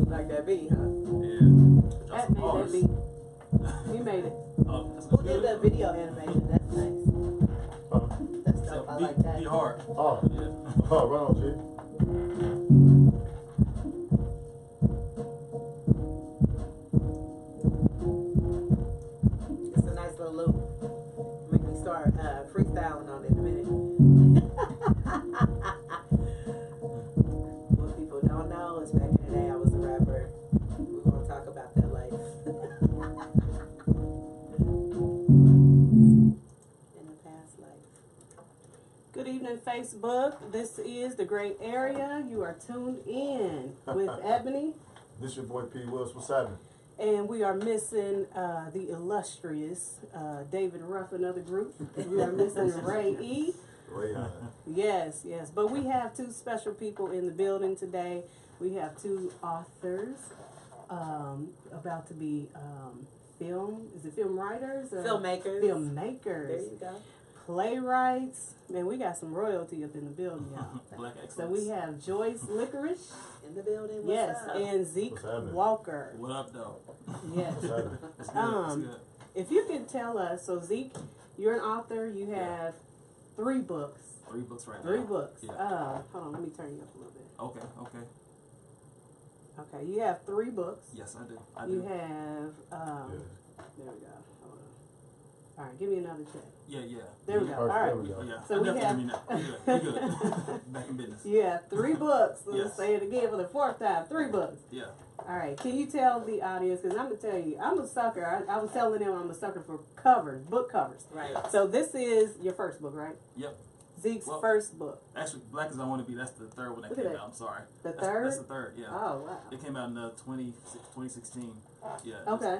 Like that beat, huh? Yeah. That made that beat. You made it. Who did that video animation? That's nice. That's dope. I like that. Be hard. Oh, Yeah. oh, right on, G. It's a nice little loop. Make me start freestyling on it in a minute. What people don't know is back in the day I was a rapper. We're going to talk about that life. In the past life. Good evening, Facebook. This is The Great Area. You are tuned in with Ebony. This your boy P. Willis. What's happening? And we are missing the illustrious David Ruffin of the group. We are missing Ray E. Ray. Yes, yes. But we have two special people in the building today. We have two authors about to be film writers? Filmmakers. Filmmakers. There you go. Playwrights. Man, we got some royalty up in the building, y'all. Black So excellence. we have Joyce Licorich. In the building. What's Yes, up? and Zeke What's happening? Walker. What up, though? Yes. What's happening? It's good. It's good. If you could tell us, so Zeke, you're an author. You have 3 books. 3 books right now. 3 books. Yeah. Hold on, let me turn you up a little bit. Okay, okay. Okay, you have 3 books. Yes, I do. I You do. have, there we go. Hold on. All right, give me another check. Yeah, yeah. There we yeah. go. All right. There we go. Oh, yeah. So I we definitely have- mean that. You're good. You're good. Back in business. You have 3 books. Let's Yes. say it again for the 4th time. 3 books. Yeah. All right, can you tell the audience, because I'm going to tell you, I'm a sucker. I was telling them I'm a sucker for covers, book covers. Right. So this is your first book, right? Yep. Zeke's Well, first book. Actually, Black as I Want to Be, that's the 3rd one that Look at came that. out. I'm sorry. The That's 3rd? That's the 3rd, yeah. Oh, wow. It came out in 2016. Yeah. Okay.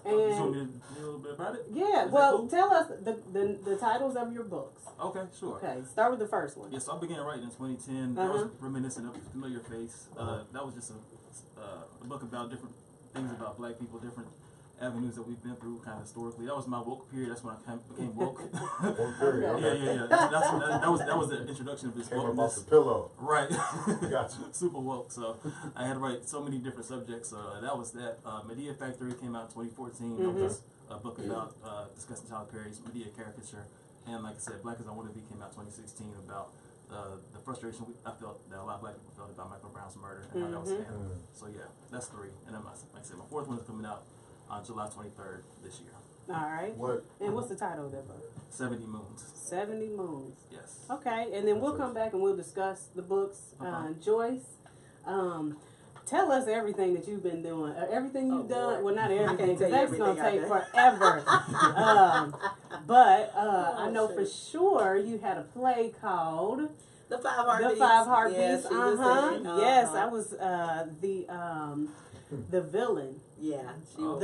You want And me to do a little bit about it? yeah, Is that well, cool? tell us the titles of your books. Okay, sure. Okay, start with the first one. Yeah, so I began writing in 2010. That was reminiscent of a familiar face. That was just a book about different things about black people, different avenues that we've been through kind of historically. That was my woke period. That's when I became woke. Period. Yeah. That was the introduction of this Came up off wokeness. the pillow. Right. Gotcha. Super woke. So I had to write so many different subjects. That was that. Medea Factory came out in 2014. That was a book about discussing Tyler Perry's Medea caricature. And like I said, Black as I Want to Be came out 2016 about the frustration I felt that a lot of black people felt about Michael Brown's murder and how that was handled. So yeah, that's 3. And then like I said, my 4th one is coming out on July 23rd this year. All right. What? And what's the title of that book? 70 Moons. 70 Moons. Yes. Okay, and then we'll come back and we'll discuss the books. Uh-huh. Joyce, tell us everything that you've been doing. Everything you've done. Well, not everything, because that's going to take forever. But I know for sure you had a play called The Five Heartbeats. The Five Heartbeats. Yes, she was in it. Yes, I was the villain. Yeah, she was.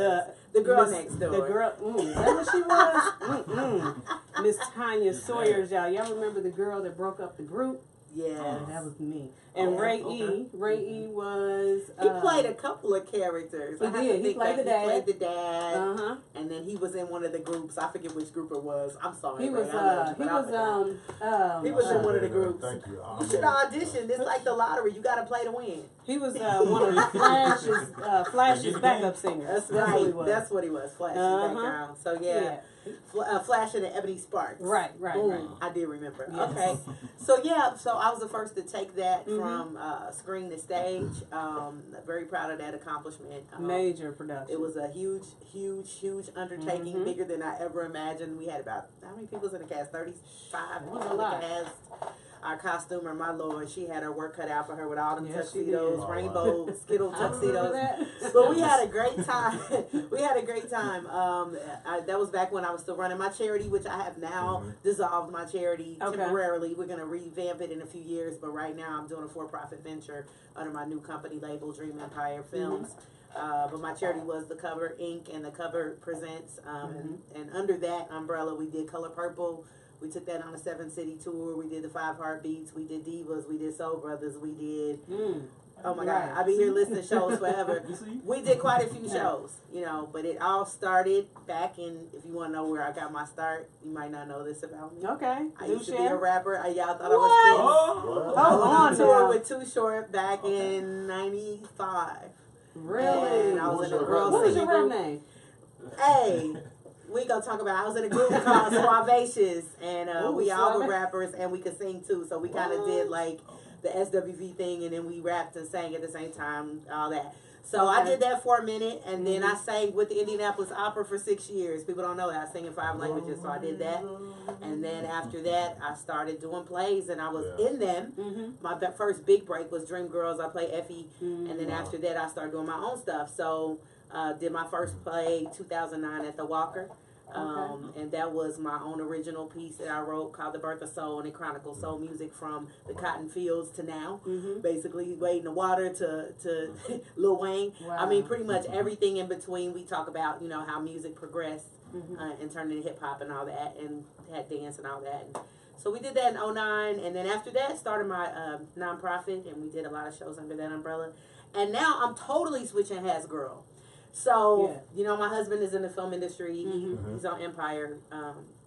The girl Miss- next door. The girl, is that what she was? Miss Tanya Sawyers, y'all remember the girl that broke up the group? Yeah. That was me. And Oh, Ray okay. E. Ray E. was... He played a couple of characters. He I have did. to He think played back. the dad. He played the dad. Uh-huh. And then he was in one of the groups. I forget which group it was. I'm sorry. He was, Ray, I love you, he but I was, forgot. He was in one of the groups. Thank you. You should audition. It's like the lottery. You got to play to win. he was one of Flash's backup singers. That's right. what he was. That's what he was. Flash background. So Yeah. Flash and the Ebony Sparks. Right. Boom. I did remember. Yes. Okay. So I was the first to take that from screen to stage. Very proud of that accomplishment. Major production. It was a huge undertaking, bigger than I ever imagined. We had about, how many people was in the cast? 35 It was people a in the lot. cast. Our costumer, my lord, she had her work cut out for her with all them Yes, she tuxedos, did. Oh, rainbow Skittle I remember tuxedos. that. But we had a great time. We had a great time. That was back when I was still running my charity, which I have now dissolved my charity Okay. temporarily. We're going to revamp it in a few years, but right now I'm doing a for-profit venture under my new company label, Dream Empire Films. But my charity was The Cover Inc. and The Cover Presents. And under that umbrella, we did Color Purple. We took that on a 7-city tour. We did the 5 Heartbeats. We did Divas. We did Soul Brothers. We did... Oh my God, I've been here listing shows forever. We did quite a few shows, you know, but it all started back in, if you want to know where I got my start, you might not know this about me. Okay. I Do used to be share. a rapper. Y'all thought What? I was What? I Hold was on on tour now. with Too Short back in 95. Really? And I was in a What girl What was your singing rap group. name? Hey, we gonna talk about, I was in a group called Suavacious, and Ooh, we all were Suave. rappers, and we could sing too, so we kind of What? did like the SWV thing, and then we rapped and sang at the same time, all that. So I Okay. did that for a minute, and then I sang with the Indianapolis Opera for 6 years. People don't know that I sing in 5 languages, so I did that. And then after that, I started doing plays, and I was in them. My first big break was Dream Girls. I played Effie, and then after that, I started doing my own stuff. So did my first play 2009 at the Walker. And that was my own original piece that I wrote called The Birth of Soul, and it chronicles soul music from the cotton fields to now. Basically, Wade in the Water to Lil Wayne. Wow. I mean, pretty much everything in between. We talk about, you know, how music progressed and turned into hip hop and all that, and had dance and all that. And so we did that in 2009, and then after that, started my nonprofit, and we did a lot of shows under that umbrella. And now I'm totally switching hats, girl. So, you know, my husband is in the film industry. He's on Empire.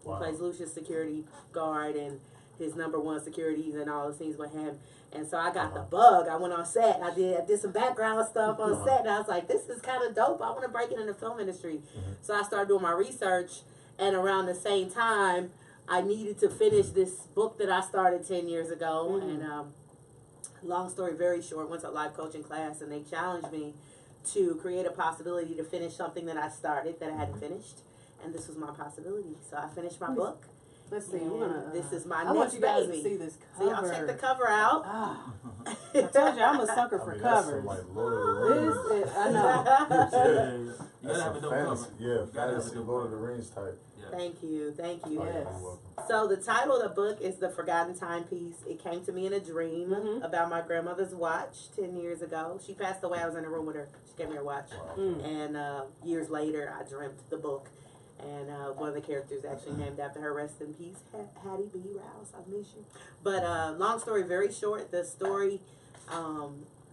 He plays Lucius security guard and his #1 securities and all the scenes with him. And so I got the bug. I went on set. I did some background stuff on set. And I was like, this is kind of dope. I want to break it in the film industry. So I started doing my research. And around the same time, I needed to finish this book that I started 10 years ago. And long story very short, went to a life coaching class. And they challenged me to create a possibility to finish something that I started that I hadn't finished, and this was my possibility. So I finished my book. Let's see. We're gonna. This is my I want next you guys baby. to see this So cover. y'all check the cover out. Ah, I told you I'm a sucker for I mean, that's covers. some, like, Lord of the This Rings. is, I know. Yeah, you That's gotta have a some dope fantasy, cover. yeah, You gotta have a fantasy dope Lord of the cover. Rings type. Yeah. Thank you. Oh, Yes. you're welcome. So the title of the book is The Forgotten Timepiece. It came to me in a dream about my grandmother's watch 10 years ago. She passed away. I was in a room with her. She gave me her watch. And years later, I dreamt the book. And one of the characters actually named after her. Rest in peace, Hattie B. Rouse. I miss you. But long story very short, the story,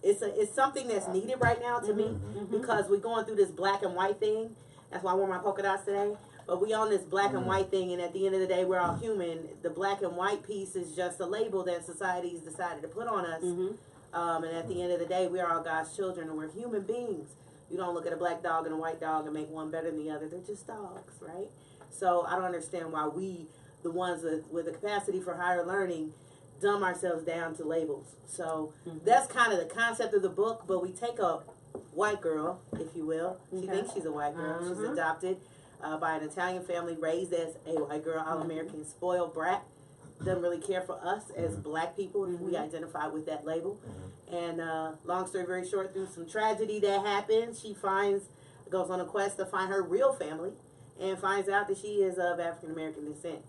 it's something that's needed right now to me because we're going through this black and white thing. That's why I wore my polka dots today. But we on this black and white thing, and at the end of the day, we're all human. The black and white piece is just a label that society's decided to put on us. And at the end of the day, we're all God's children, and we're human beings. You don't look at a black dog and a white dog and make one better than the other. They're just dogs, right? So I don't understand why we, the ones with the capacity for higher learning, dumb ourselves down to labels. So that's kind of the concept of the book, but we take a white girl, if you will. She thinks she's a white girl. She's adopted by an Italian family, raised as a white girl, all-American, spoiled brat. Doesn't really care for us as black people if we identify with that label. And long story very short, through some tragedy that happened, she goes on a quest to find her real family and finds out that she is of African-American descent.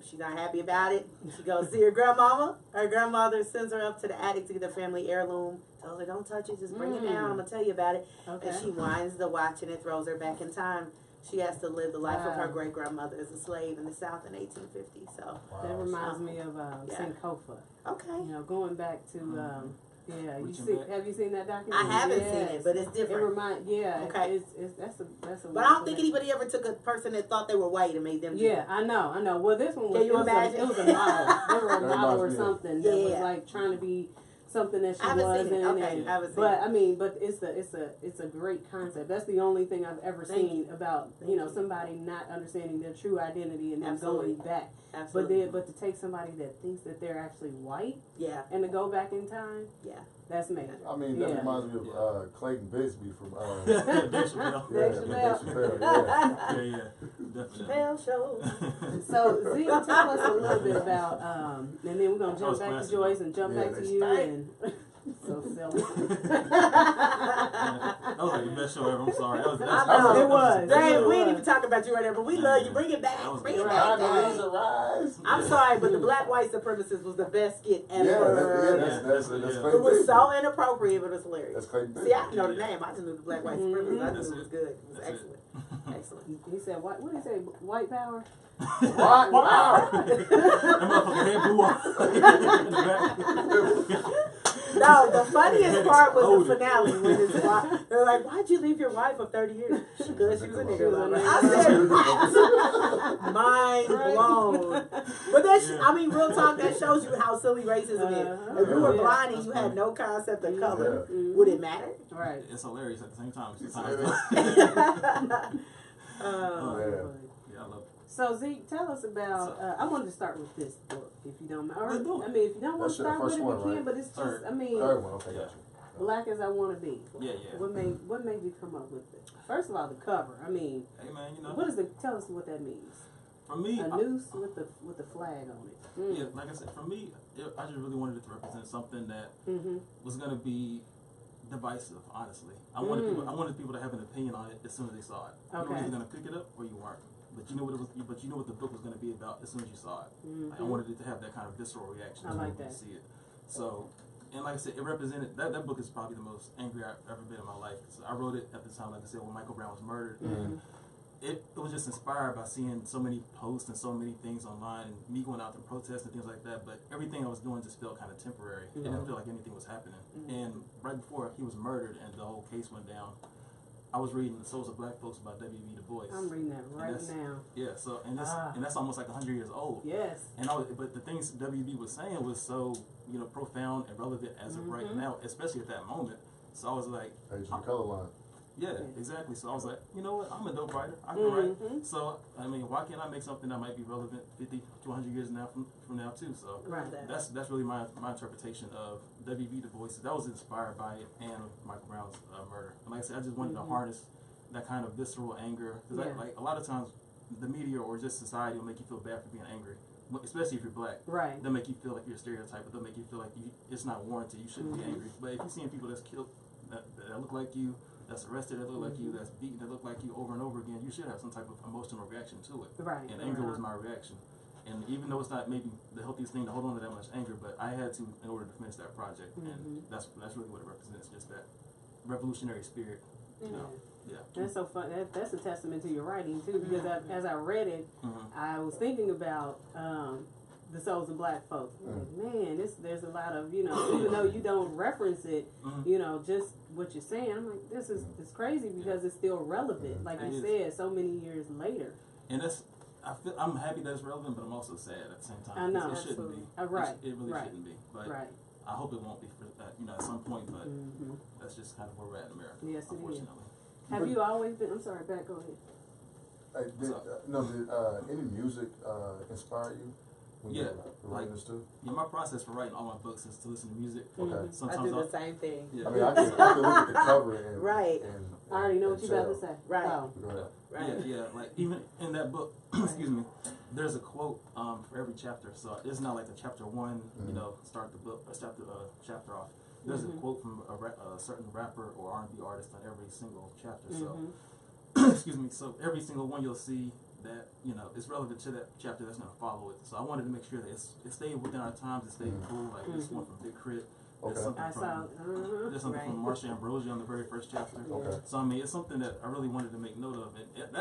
She's not happy about it. She goes see her grandmama. Her grandmother sends her up to the attic to get the family heirloom. Tells her, don't touch it, just bring it down. I'm going to tell you about it. Okay. And she winds the watch and it throws her back in time. She has to live the life of her great-grandmother as a slave in the South in 1850. So That reminds me of Sankofa. okay. You know, going back to yeah. Reaching back. Have you seen that I documentary? haven't seen it, but it's It different. Okay. Okay. That's a. But I don't think anybody ever took a person that thought they were white and made them do Yeah, it. I know. Well, this one was. Can you it was imagine? It was a model. They were a That model or reminds me of- something that was Yeah. like trying to be something that she I haven't wasn't. seen it. Okay, and, I haven't seen but it. I mean, but it's a great concept. That's the only thing I've ever Thank seen about Thank you. somebody not understanding their true identity and then Absolutely. going back. Absolutely. But to take somebody that thinks that they're actually white Yeah. and to go back in time, Yeah. that's major. I mean, that Yeah. reminds me of Clayton Bigsby from Dave Chappelle. Dave Dave Chappelle. Chappelle, yeah. Yeah, definitely. Bell show. So Zeke, tell us a little bit about, and then we're gonna That jump was back to classic. Joyce and jump Yeah, back to they you stank. and so silly. That was like the best show ever. I'm sorry. That was, I know. It was. Dang, we ain't was. even talking about you right now, but we love you. Bring it back. That was Bring it good. back. Condoleezza Rice. I'm sorry, but the Black White Supremacist was the best skit ever. That's Yeah. Clayton It was Bigsby. so inappropriate, but it was hilarious. That's Clayton Bigsby. See, I didn't know the Yeah. name. I just knew the Black White Supremacist. I knew That's it was it. good. It was That's it. excellent. Excellent. He said, what did he say? White power? What? Wow. that motherfucker head blew off. In the back. No, the funniest part was Loaded. the finale when his wife, they're like, "Why'd you leave your wife of 30 years?" Because she was a nigger lover. I said, mind blown. But that's, Yeah. I mean, real talk, that shows you how silly racism is. If you were Yeah. blind and you had no concept of color, Mhm. would it matter? Right. It's hilarious at the same time. Um, Yeah, I love it. So Zeke, tell us about. I wanted to start with this book, if you don't mind. Or, Let's do it. I mean, if you don't want That's to your start with first it, one, we can. right? But it's just, Third. I mean, Third one, okay, gotcha. Black as I Want to Be. Yeah. What made you come up with it? First of all, the cover. I mean, Hey man, you know, what is the? Tell us what that means. for me, A noose with the flag on it. Mm. yeah, like I said, for me, I just really wanted it to represent something that Mm-hmm. was gonna be divisive. Honestly, I Mm. wanted people to have an opinion on it as soon as they saw it. You were Okay. either gonna pick it up or you weren't. But you know what it was. But you know what the book was gonna be about as soon as you saw it. Like, I Mhm. wanted it to have that kind of visceral reaction I as like when you that. see it. So, and like I said, it represented that book is probably the most angry I've ever been in my life. So I wrote it at the time, like I said, when Michael Brown was murdered. Mhm. It was just inspired by seeing so many posts and so many things online and me going out to protest and things like that. But everything I was doing just felt kind of temporary. It didn't feel like anything was happening. And right before he was murdered and the whole case went down, I was reading The Souls of Black Folks by W.B. Du Bois. I'm reading that right that's- now. Yeah, so and that's almost like 100 years old. Yes. And but the things W.B. was saying was so profound and relevant as of right now, especially at that moment. So I was like, Page the color line. yeah, exactly. So I was like, you know what? I'm a dope writer. I can write. Mhm. So I mean, why can't I make something that might be relevant 50 to 100 years from now too? So Right. that's really my interpretation of W.B. Du Bois. That was inspired by it and Michael Brown's murder. And like I said, I just wanted to harness that kind of visceral anger because Yeah. like a lot of times the media or just society will make you feel bad for being angry, especially if you're black. Right. They'll make you feel like you're a stereotype, but they'll make you feel like it's not warranted. You shouldn't be angry. But if you're seeing people that's killed that look like you, that's arrested that look like you, that's beaten that look like you over and over again, you should have some type of emotional reaction to it. Right. And anger was my reaction. And even though it's not maybe the healthiest thing to hold on to that much anger, but I had to in order to finish that project. And that's really what it represents, just that revolutionary spirit. You know. Yeah. That's so fun. That's a testament to your writing too, because as I read it, I was thinking about the souls of black folks. Like, man, there's a lot of even though you don't reference it, just what you're saying. I'm like, this is it's crazy because it's still relevant. Like It you is. said, so many years later. And I'm happy that it's relevant, but I'm also sad at the same time. I know. It shouldn't be. Right. It really Right. shouldn't be. But Right. I hope it won't be for at some point. But that's just kind of where we're at in America. Yes, it is. unfortunately. Have you always been? I'm sorry, back. Go ahead. Hey, did any music inspire you when you Yeah, were writing this too? Yeah, my process for writing all my books is to listen to music. Okay. I Sometimes do the same thing. Yeah. I mean, I can look at the cover and Right. And I already know what you're about to tell. say. Right. Oh. Go ahead. Right. Yeah, like even in that book, excuse me, there's a quote for every chapter. So it's not like the chapter one, start the book or start the chapter off. There's a quote from a certain rapper or R&B artist on every single chapter. So, excuse me. So every single one you'll see that it's relevant to that chapter that's going to follow it. So I wanted to make sure that it stayed within our times. It stayed cool. Like this one from Big Crit. There's Okay. something I saw. There's something Right. from Marsha Ambrosius on the very first chapter. Okay. So I mean, it's something that I really wanted to make note of, and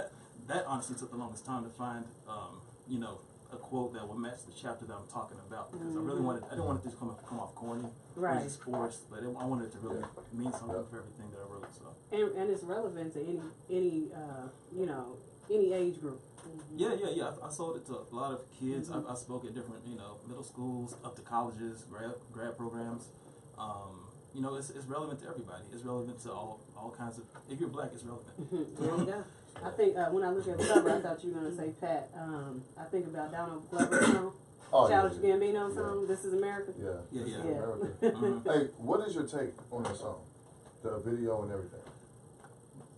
that honestly took the longest time to find, a quote that would match the chapter that I'm talking about because I didn't want it to come off corny, or Right. just forced, but I wanted it to really mean something for everything that I wrote. So And it's relevant to any age group. yeah. I sold it to a lot of kids. I spoke at different middle schools up to colleges, grad programs. You know, it's relevant to everybody. It's relevant to all kinds of. If you're black, it's relevant. There you go. I think when I look at the cover, I thought you were gonna say Pat. I think about Donald Glover's song, Childish Gambino song. This is America. Yeah. Yeah, This is yeah. America. Mhm. Hey, what is your take on the song? The video and everything?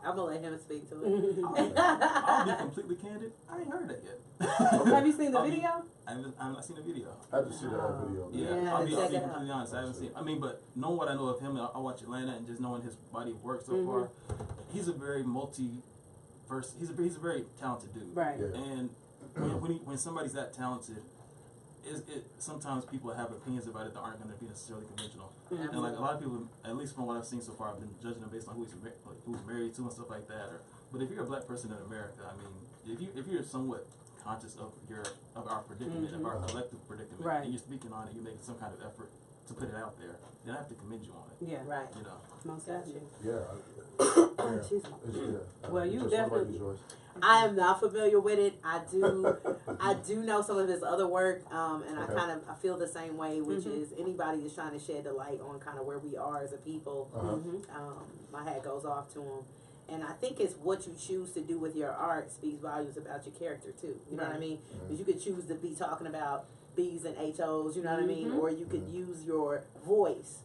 I'm gonna let him speak to it. I'll be completely candid. I ain't heard that yet. Have you seen the video? I've not seen the video. I have to see that video. Yeah, Yeah, I'll be check it completely honest. I haven't seen. I mean, but knowing what I know of him, I watch Atlanta and just knowing his body of work so far, he's a very he's a very talented dude. Right. Yeah. And when somebody's that talented, it sometimes people have opinions about it that aren't going to be necessarily conventional. And like a lot of people, at least from what I've seen so far, I've been judging him based on who he's married to and stuff like that. But if you're a black person in America, I mean, if you're somewhat conscious of our predicament, of our collective predicament, Right. and you're speaking on it, you're making some kind of effort to put it out there, then I have to commend you on it. Yeah. Right. You know. Most Got definitely. Yeah. Excuse me. It's, yeah. Well, you Joyce, what about definitely- you, Joyce? I am not familiar with it. I do know some of his other work, and Okay. I feel the same way, which is anybody that's trying to shed the light on kind of where we are as a people. My hat goes off to him. And I think it's what you choose to do with your art speaks volumes about your character too. You know what I mean? Because you could choose to be talking about B's and HOs, you know what I mean? Or you could use your voice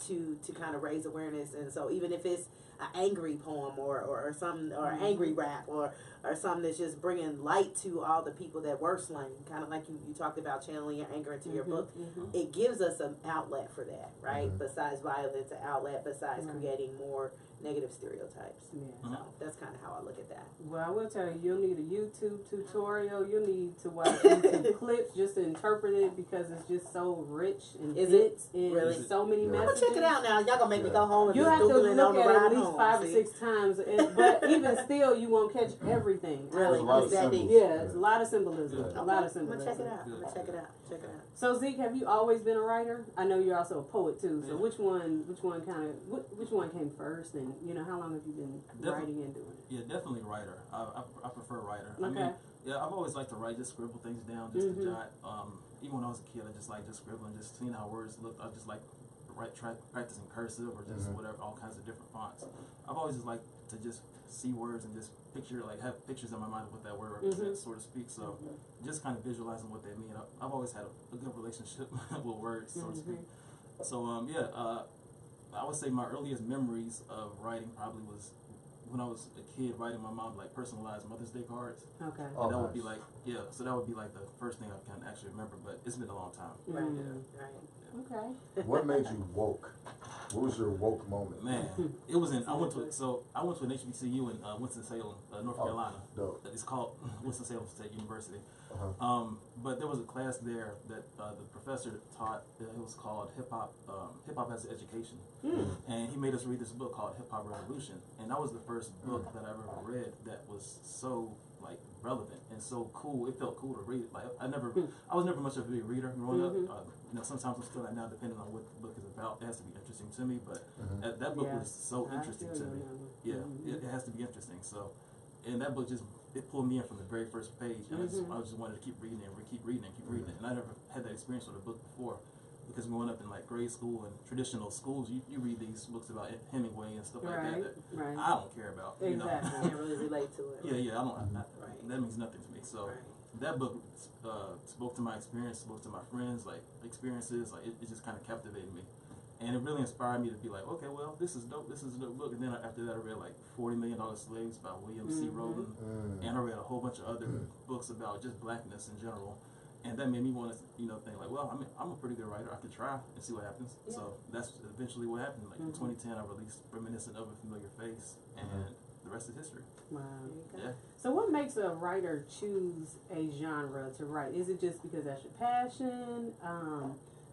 to kind of raise awareness. And so even if it's an angry poem or something, or angry rap or something that's just bringing light to all the people that were slain, kind of like you talked about channeling your anger into your book, it gives us an outlet for that, right? Besides violence, an outlet besides creating more negative stereotypes. Yeah. So that's kind of how I look at that. Well, I will tell you, you'll need a YouTube tutorial. You'll need to watch YouTube clips just to interpret it because it's just so rich and Is dense it? and Really? so many I'm messages. gonna check it out now. Y'all gonna make me go home and You be have to Googling on look the at it ride at least home. 5 or See? 6 times, but even still, you won't catch everything. Really? There's a lot of Is that symbols. deep? Yeah, it's a lot of symbolism. Yeah. A lot of I'm symbolism. gonna check it out. I'm gonna check it out. Check it out. So Zeke, have you always been a writer? I know you're also a poet too. So which one came first, and how long have you been writing and doing it? Yeah, definitely writer. I prefer writer. Okay. I mean, yeah, I've always liked to write, just scribble things down, just to jot. Even when I was a kid, I just liked just scribbling, just seeing how words looked. I just like practicing cursive or just whatever, all kinds of different fonts. I've always just liked to just see words and just have pictures in my mind of what that word represents, so to speak. So just kind of visualizing what they mean. I've always had a good relationship with words, so to speak. So I would say my earliest memories of writing probably was when I was a kid, writing my mom like personalized Mother's Day cards. Okay. Oh, And that nice. would be like, so that would be like the first thing I can actually remember, but it's been a long time. Right. Mm. Right. Okay. What made you woke? What was your woke moment? Man, it was I went to an HBCU in Winston-Salem, North Carolina. Dope. It's called Winston-Salem State University. Uh-huh. But there was a class there that the professor taught. It was called Hip Hop as an Education, and he made us read this book called Hip Hop Revolution, and that was the first book that I ever read that was so like relevant and so cool. It felt cool to read. Like I was never much of a big reader growing up. Sometimes I'm still like now, depending on what the book is about, it has to be interesting to me. But that book was so interesting to me. Yeah, it has to be interesting. So, and that book it pulled me in from the very first page, and I just wanted to keep reading it, keep reading it. And I never had that experience with a book before, because growing up in like grade school and traditional schools, you read these books about Hemingway and stuff like that I don't care about. Exactly. Can't really relate to it. Yeah, I don't. Right. That means nothing to me. So that book spoke to my experience, spoke to my friends, like experiences. Like it just kind of captivated me, and it really inspired me to be like, okay, well, this is dope. This is a dope book. And then after that, I read like $40 Million Slaves by William C. Rowland, and I read a whole bunch of other books about just blackness in general. And that made me want to, think like, well, I mean, I'm a pretty good writer. I could try and see what happens. Yeah. So that's eventually what happened. Like in 2010, I released Reminiscent of a Familiar Face, and the rest is history. Wow. Yeah. So what makes a writer choose a genre to write? Is it just because that's your passion?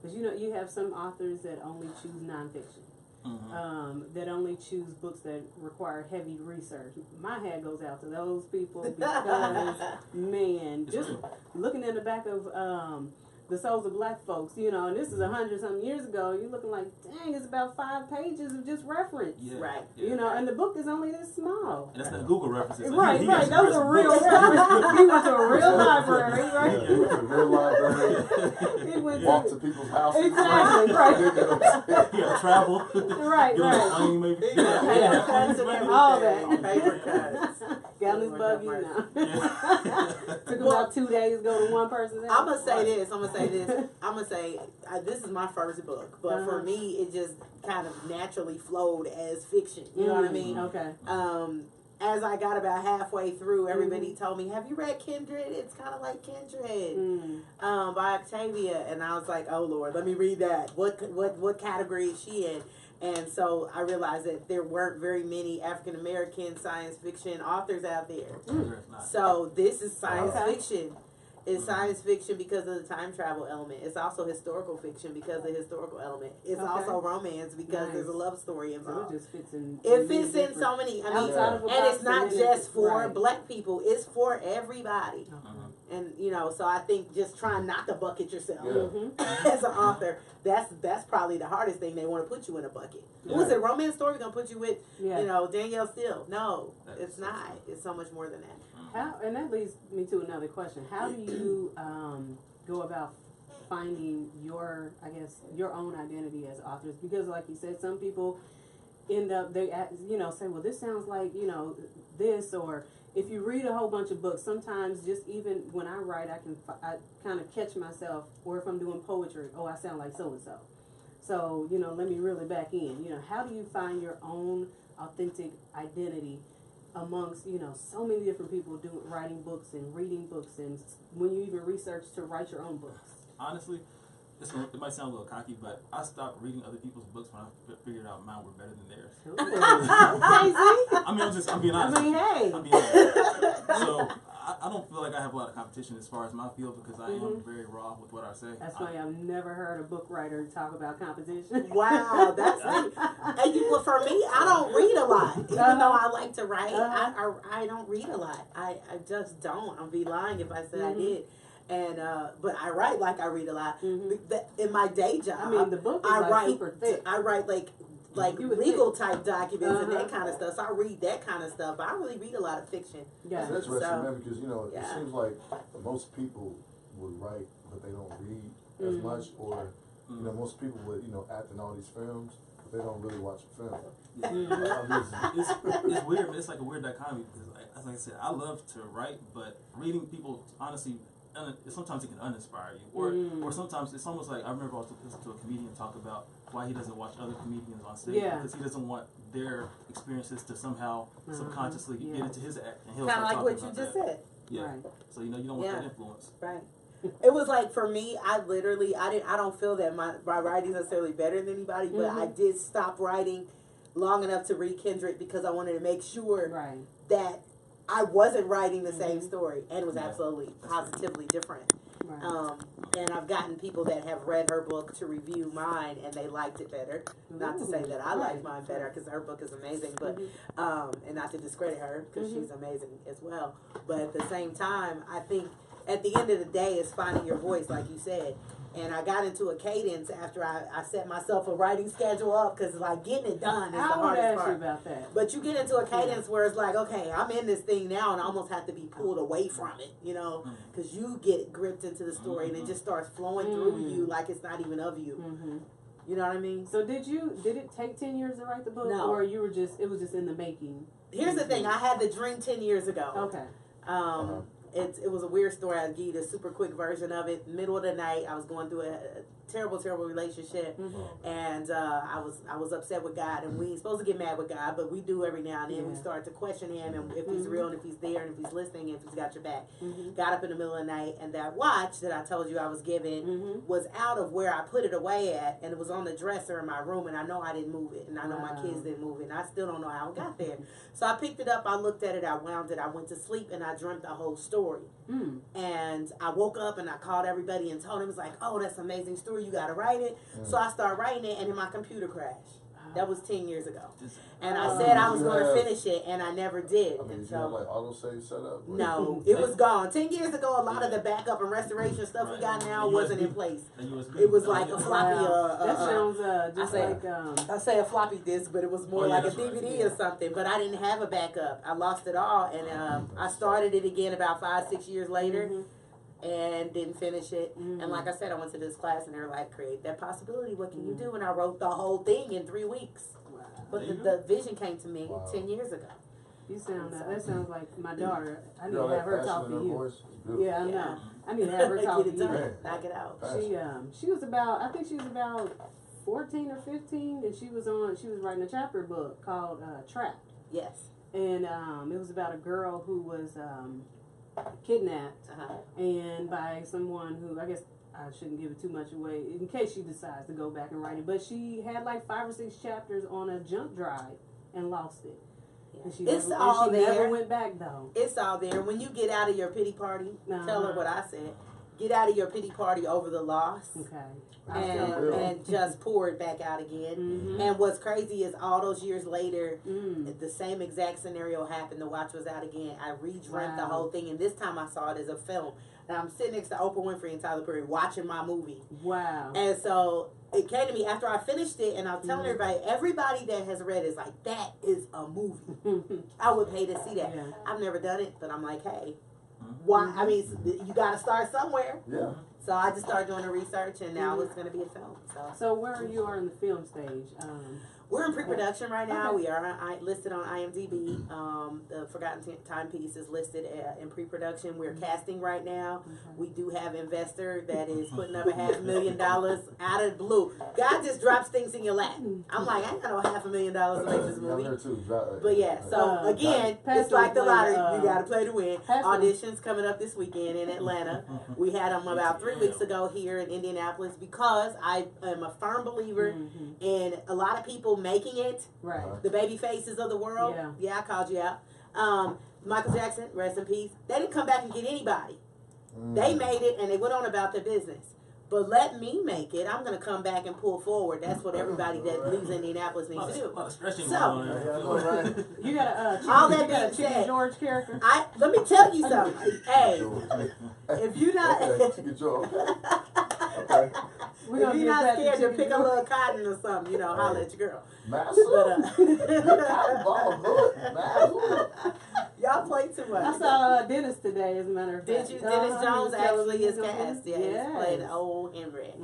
Because you have some authors that only choose nonfiction. That only choose books that require heavy research. My hat goes out to those people because, man, just looking in the back of The Souls of Black Folks, you know, and this is 100-something years ago. You're looking like, dang, it's about 5 pages of just reference. Yeah, Right. yeah. You know, and the book is only this small. And that's not Google references. So Right, he right. actually Those read some are real books. references. He went to a real library, right? Yeah, went to a real library. He went Walked to to people's houses. exactly right, He had to travel. right, Get on the right. plane, maybe. Yeah, cuts and All everything. that. Paper cuts. Got on his Lord buggy have now. Yeah. Took about 2 days to go to one person's house. I'm gonna say this. I'm gonna say this is my first book, but for me, it just kind of naturally flowed as fiction. You know what I mean? Okay. As I got about halfway through, everybody told me, "Have you read Kindred? It's kind of like Kindred by Octavia." And I was like, "Oh Lord, let me read that. What category is she in?" And so I realized that there weren't very many African American science fiction authors out there. There's not. So this is science Okay. fiction. It's science fiction because of the time travel element. It's also historical fiction because of the historical element. It's Okay. also romance because Nice. there's a love story So involved. it just fits in. It fits in so many. I mean, outside of a and box it's not then just for right. Black people. It's for everybody. Okay. And you know, so I think just trying not to bucket yourself Yeah. as an author, that's probably the hardest thing. They want to put you in a bucket. Yeah. Who's it? A romance story gonna put you with? Yeah. You know, Danielle Steele. No, That's it's so not. true. It's so much more than that. How, and that leads me to another question. How do you go about finding your, I guess, your own identity as authors? Because, like you said, some people end up say, well, this sounds like this, or if you read a whole bunch of books, sometimes just even when I write, I kind of catch myself, or if I'm doing poetry, oh, I sound like so and so. So let me reel it back in. How do you find your own authentic identity amongst so many different people writing books and reading books, and when you even research to write your own books? Honestly, it might sound a little cocky, but I stopped reading other people's books when I figured out mine were better than theirs. I mean, I'm being honest. I mean, hey. I'm being honest. So I don't feel like I have a lot of competition as far as my field because I am very raw with what I say. That's funny. I've never heard a book writer talk about competition. Wow, that's neat. And for me, I don't read a lot. Even though I like to write, I don't read a lot. I just don't. I'd be lying if I said I did. And but I write like I read a lot. In my day job, I mean, the book is write super thick. I write like legal type documents and that kind of stuff. So I read that kind of stuff. But I don't really read a lot of fiction. Yeah. It's interesting, So, man, because it seems like most people would write, but they don't read as much, or most people would act in all these films, but they don't really watch the film. It's weird. It's like a weird dichotomy because, like I said, I love to write, but reading people honestly. Sometimes it can uninspire you, or sometimes it's almost like I remember I was listening to a comedian talk about why he doesn't watch other comedians on stage because he doesn't want their experiences to somehow subconsciously get into his act, and he'll Kind of start like talking what you about just that. said. Yeah. Right. So you don't want that influence. Right. It was like for me, I don't feel that my writing is necessarily better than anybody, but I did stop writing long enough to read Kindred because I wanted to make sure that I wasn't writing the same story, and it was absolutely positively different. Right. And I've gotten people that have read her book to review mine, and they liked it better. Not to say that I like mine better, because her book is amazing, but and not to discredit her, because she's amazing as well. But at the same time, I think at the end of the day, it's finding your voice, like you said. And I got into a cadence after I set myself a writing schedule up, because like getting it done is the hardest part. You about that. But you get into a cadence where it's like, okay, I'm in this thing now, and I almost have to be pulled away from it, because you get gripped into the story, and it just starts flowing through you like it's not even of you. You know what I mean? So did it take 10 years to write the book, No. or it was just in the making? Here's the thing: I had the dream 10 years ago. Okay. It was a weird story. I'll give you the super quick version of it. Middle of the night, I was going through a terrible relationship, and I was upset with God. And we ain't supposed to get mad with God, but we do every now and then. We start to question Him, and if He's real, and if He's there, and if He's listening, and if He's got your back. Got up in the middle of the night, and that watch that I told you I was given was out of where I put it away at, and it was on the dresser in my room. And I know I didn't move it, and I know my kids didn't move it, and I still don't know how it got there. So I picked it up, I looked at it, I wound it, I went to sleep, and I dreamt the whole story. And I woke up and I called everybody and told them, it's like, oh, that's an amazing story, you got to write it. So I started writing it, and then my computer crashed. That was 10 years ago. This- And I said I was going to finish it, and I never did. I mean, And did you have so, like autosave set up? no, it was gone. 10 years ago, a lot of the backup and restoration stuff we got now wasn't in place. It was like a floppy. That sounds just like I say a floppy disk, but it was more like a that's right. DVD or something. But I didn't have a backup. I lost it all, and I started it again about 5-6 years later. And didn't finish it. And like I said, I went to this class and they were like, create that possibility. What can you do? And I wrote the whole thing in 3 weeks. Wow. But the vision came to me 10 years ago. You sound that sounds like my daughter. I need You know, to have that her passion talk in to her you. voice is beautiful. Yeah, I know. Yeah. I need to have her talk Get to it you. done. Knock it out. She was about, I think she was about 14 or 15, and she was writing a chapter book called Trapped. Yes. And it was about a girl who was kidnapped and by someone who, I guess I shouldn't give it too much away in case she decides to go back and write it, but she had like 5 or 6 chapters on a junk drive and lost it. Yeah. And she It's never, all and she there. never went back though. It's all there. When you get out of your pity party, tell her what I said. Get out of your pity party over the loss. Okay. And just pour it back out again. And what's crazy is all those years later, the same exact scenario happened. The watch was out again. I redreamt the whole thing, and this time I saw it as a film. And I'm sitting next to Oprah Winfrey and Tyler Perry watching my movie. Wow. And so it came to me after I finished it, and I was telling everybody that has read it is like, that is a movie. I would pay to see that. Yeah. I've never done it, but I'm like, hey, why? I mean, you got to start somewhere. Yeah. So I just started doing the research, and now it's going to be a film. So where you are in the film stage? We're in pre-production right now. We are listed on IMDb. The Forgotten Timepiece is listed in pre-production. We're casting right now. We do have investor that is putting up $500,000 out of the blue. God just drops things in your lap. I'm like, I ain't got no $500,000 to make this movie. But yeah, so again, it's like the lottery. You got to play to win. Auditions coming up this weekend in Atlanta. We had them about 3 weeks ago here in Indianapolis because I am a firm believer in a lot of people making it, the baby faces of the world. Yeah, I called you out. Michael Jackson, rest in peace. They didn't come back and get anybody. They made it and they went on about their business. But let me make it. I'm going to come back and pull forward. That's what everybody that leaves Indianapolis needs to do. So, you got all that being being said, George character. Let me tell you something. Hey, if you're not, if you're not scared to pick a little cotton or something, holler at your girl. Y'all play too much. I saw Dennis today, as a matter of fact. Did you? Dennis Jones actually is cast. Yeah, he's playing old Henry.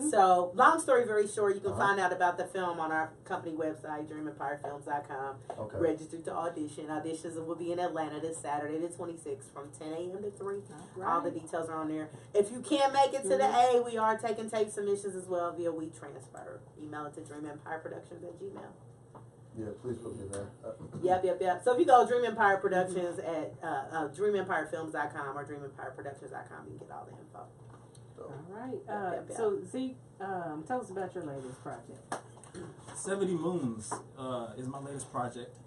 So, long story very short, you can find out about the film on our company website, dreamempirefilms.com. Register to audition. Auditions will be in Atlanta this Saturday, the 26th, from 10 a.m. to 3. All the details are on there. If you can't make it to the A, we are taking tape submissions as well via WeTransfer. Email it to dreamempireproductions@gmail.com. Yeah, please put me there. Yep. So if you go Dream Empire Productions at dreamempirefilms.com or dreamempireproductions.com, you can get all the info. All right. So Zeke, tell us about your latest project. 70 Moons is my latest project.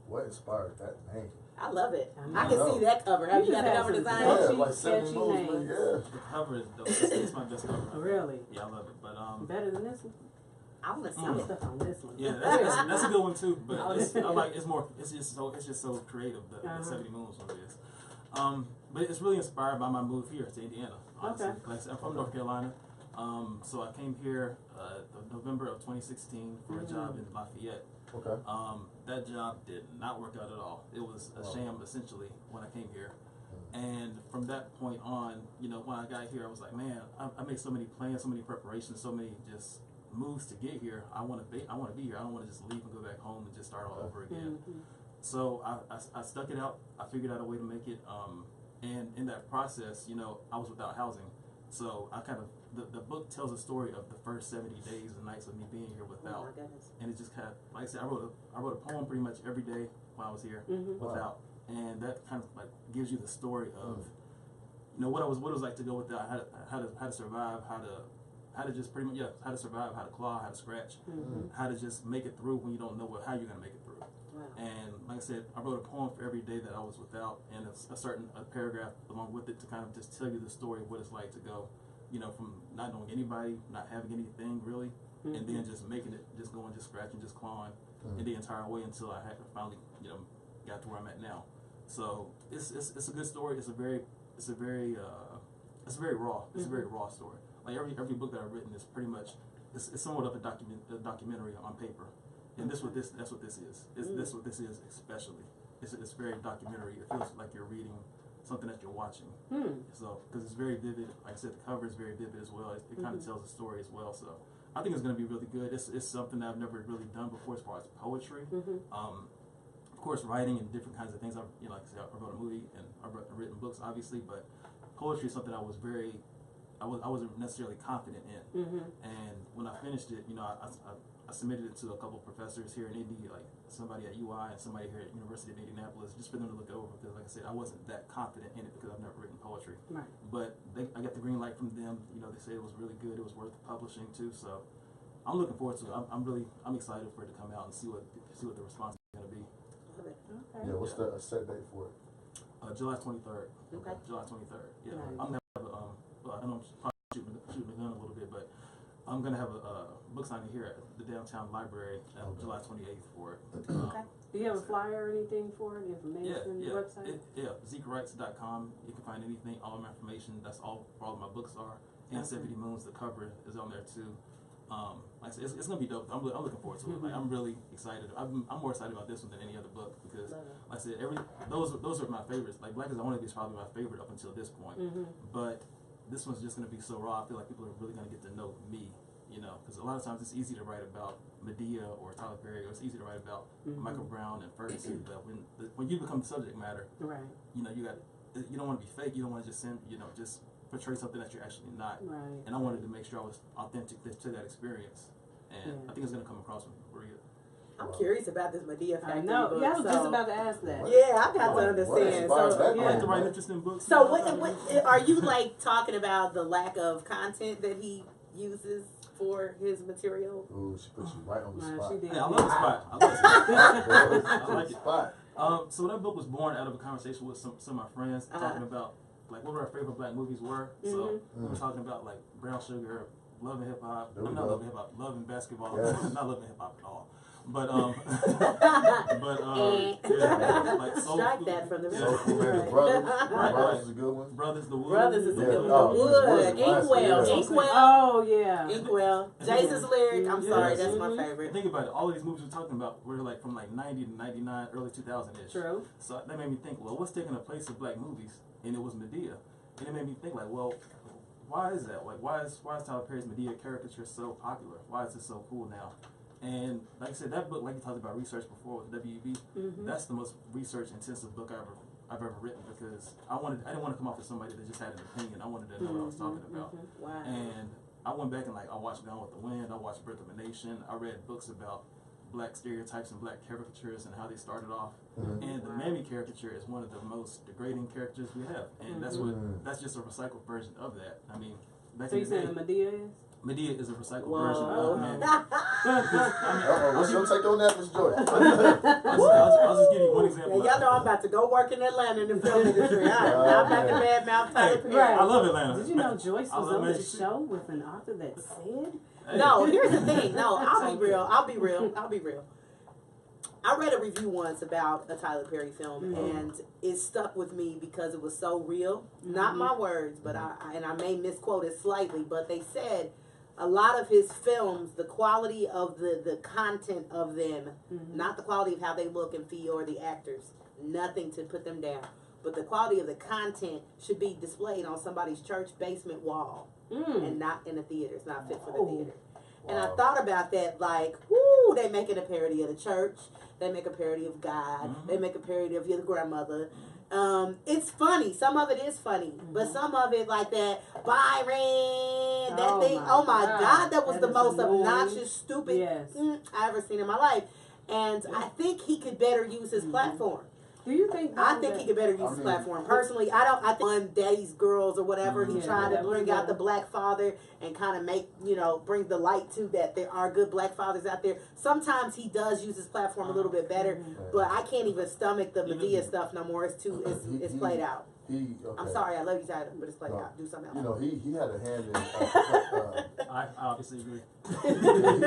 What inspired that name? I love it. I can see that cover. Have you got the cover design? Yeah, like 70 Moons, man. Yeah. The cover is dope. It's my best cover. Really? Yeah, I love it. But better than this one? I want to see I'm stuck on this one. Yeah, that's a good one too. But it's just so creative. The 70 Moons one is. But it's really inspired by my move here to Indiana. Honestly, like I said, I'm from North Carolina. So I came here November of 2016 for a job in Lafayette. Okay. That job did not work out at all. It was a sham essentially when I came here. And from that point on, when I got here, I was like, man, I made so many plans, so many preparations, so many just moves to get here. I want to be here. I don't want to just leave and go back home and just start all over again. So I stuck it out. I figured out a way to make it. And in that process, I was without housing. So I kind of the book tells a story of the first 70 days and nights of me being here without. Oh my goodness. And it just kind of, like I said, I wrote a poem pretty much every day while I was here without. And that kind of like gives you the story of what it was like to go without, how to survive, how to just pretty much how to survive, how to claw, how to scratch, how to just make it through when you don't know how you're gonna make it through. And like I said, I wrote a poem for every day that I was without, and a paragraph along with it to kind of just tell you the story of what it's like to go, from not knowing anybody, not having anything really, and then just making it, just going, just scratching, just clawing, and the entire way until I had to finally, got to where I'm at now. So it's a good story. It's a very raw. It's a very raw story. Like every book that I've written is pretty much it's somewhat of a documentary on paper, and that's what this is. That's what this is especially. It's very documentary. It feels like you're reading something that you're watching. So because it's very vivid. Like I said, the cover is very vivid as well. It kind of tells a story as well. So I think it's going to be really good. It's something that I've never really done before as far as poetry. Of course, writing and different kinds of things. Like I said, I wrote a movie and I've written books, obviously, but poetry is something I wasn't necessarily confident in. And when I finished it, I submitted it to a couple of professors here in Indy, like somebody at UI and somebody here at University of Indianapolis, just for them to look over, because like I said, I wasn't that confident in it because I've never written poetry. Right. But I got the green light from them. They said it was really good. It was worth publishing too. So I'm looking forward to it. I'm excited for it to come out and see what the response is going to be. Okay. Yeah, what's the set date for it? July 23rd. Okay. July 23rd. Yeah. Nice. I'm gonna have I know I'm probably shooting the gun a little bit, but I'm gonna have a book signing here at the downtown library on July 28th for it. Okay. Do you have a flyer or anything for it? Information? Website? ZekeWrites.com. You can find anything, all my information. That's all of my books are. And 70 Moons, the cover is on there too. Like I said, it's gonna be dope. I'm looking forward to it. Like, I'm really excited. I'm more excited about this one than any other book because, like I said, those are my favorites. Like Black as I Want to Be is probably my favorite up until this point. But this one's just gonna be so raw. I feel like people are really gonna get to know me. Because a lot of times it's easy to write about Medea or Tyler Perry, or it's easy to write about Michael Brown and Ferguson. But when you become the subject matter, Right. you don't want to be fake. You don't want to just portray something that you're actually not. Right. And I wanted to make sure I was authentic to that experience, and I think it's gonna come across real. I'm curious about this Medea Factory I know. book. Yeah, I was just about to ask that. Yeah, I got to understand. I like to write interesting books. So what are you like talking about the lack of content that he uses for his material? Ooh, she put you right on the spot. She did. Hey, I love the spot. I love the spot. I like it. Spot. So that book was born out of a conversation with some of my friends talking about like what our favorite Black movies were. So we were talking about like Brown Sugar, Love and Hip Hop. I'm not Love and Hip Hop, Love and Basketball. Yes. Not Love and Hip Hop at all. But like Soul Strike Food. that from the So cool, man. Brothers. Right. Brothers is a good one. Brothers, the Wood. Brothers is a good one. Oh, The Wood. Wood. Inkwell. Yeah. Inkwell. Oh, yeah. Inkwell. Jason's lyric. I'm sorry, Yes. that's my favorite. Think about it. All of these movies we're talking about were like from like 90 to 99, early 2000-ish. True. So that made me think, well, what's taking the place of Black movies? And it was Medea. And it made me think like, well, why is that? Like, why is Tyler Perry's Medea caricature so popular? Why is it so cool now? And like I said, that book, like you talked about research before with WB, that's the most research intensive book I've ever written, because I didn't want to come off as somebody that just had an opinion. I wanted to know what I was talking about. Wow. And I went back and I watched Gone with the Wind, I watched Birth of a Nation, I read books about Black stereotypes and Black caricatures and how they started off. And the Mammy caricature is one of the most degrading caricatures we have, and that's just a recycled version of that. I mean, back So in you the day, saying Medea is? Medea is a recycled Whoa. version of Mammy. What's your take on that, Ms. Joyce? I'll just give you one example. Yeah, y'all know I'm about to go work in Atlanta in the film industry. I'm about to badmouth Tyler Perry. Right. I love Atlanta. Did you know Joyce I was love on the Magic City. show with an author that said? Hey. No, here's the thing. No, I'll be real. I read a review once about a Tyler Perry film, and it stuck with me because it was so real. Not my words, but I may misquote it slightly, but they said a lot of his films, the quality of the content of them, not the quality of how they look and feel or the actors, nothing to put them down, but the quality of the content should be displayed on somebody's church basement wall and not in a theater. It's not fit for the theater. And I thought about that, like, whoo, they making a parody of the church. They make a parody of God. They make a parody of your grandmother. It's funny. Some of it is funny. But some of it, like that Byron, that thing, oh my God, that was the most obnoxious, stupid I ever seen in my life. And I think he could better use his platform. Do you think? I think he could better use his platform. Personally, I think on Daddy's Girls or whatever, he tried to bring out the Black father and kind of make, bring the light to that there are good Black fathers out there. Sometimes he does use his platform a little bit better, but I can't even stomach the Medea stuff no more. It's played out. he. Okay. I'm sorry, I love you, Tyler, but it's played No. out. Do something else. You know, he had a hand in. I obviously agree. he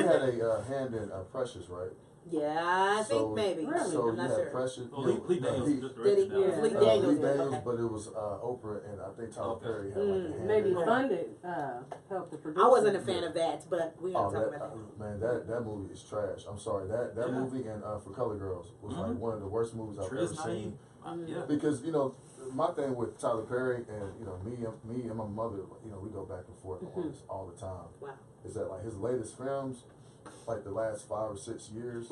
had a hand in Precious, right? Yeah, I think So- maybe. Really? So I'm you not had sure. Precious. Well, Lee Daniels he- directed Did he? that. Yeah. Lee Daniels. Lee Daniels, Okay. but it was Oprah and I think Tyler Okay. Perry had like a hand. Maybe in it. funded, helped the producer. I wasn't a fan of that, but we Oh, don't talk that, about that. man, that movie is trash. I'm sorry. That Yeah. movie and For Color Girls was like Mhm. one of the worst movies I've ever Triz seen. Naive. Yeah. Because my thing with Tyler Perry and me and my mother, we go back and forth on this all the time. Wow. Is that like his latest films, like the last 5 or 6 years,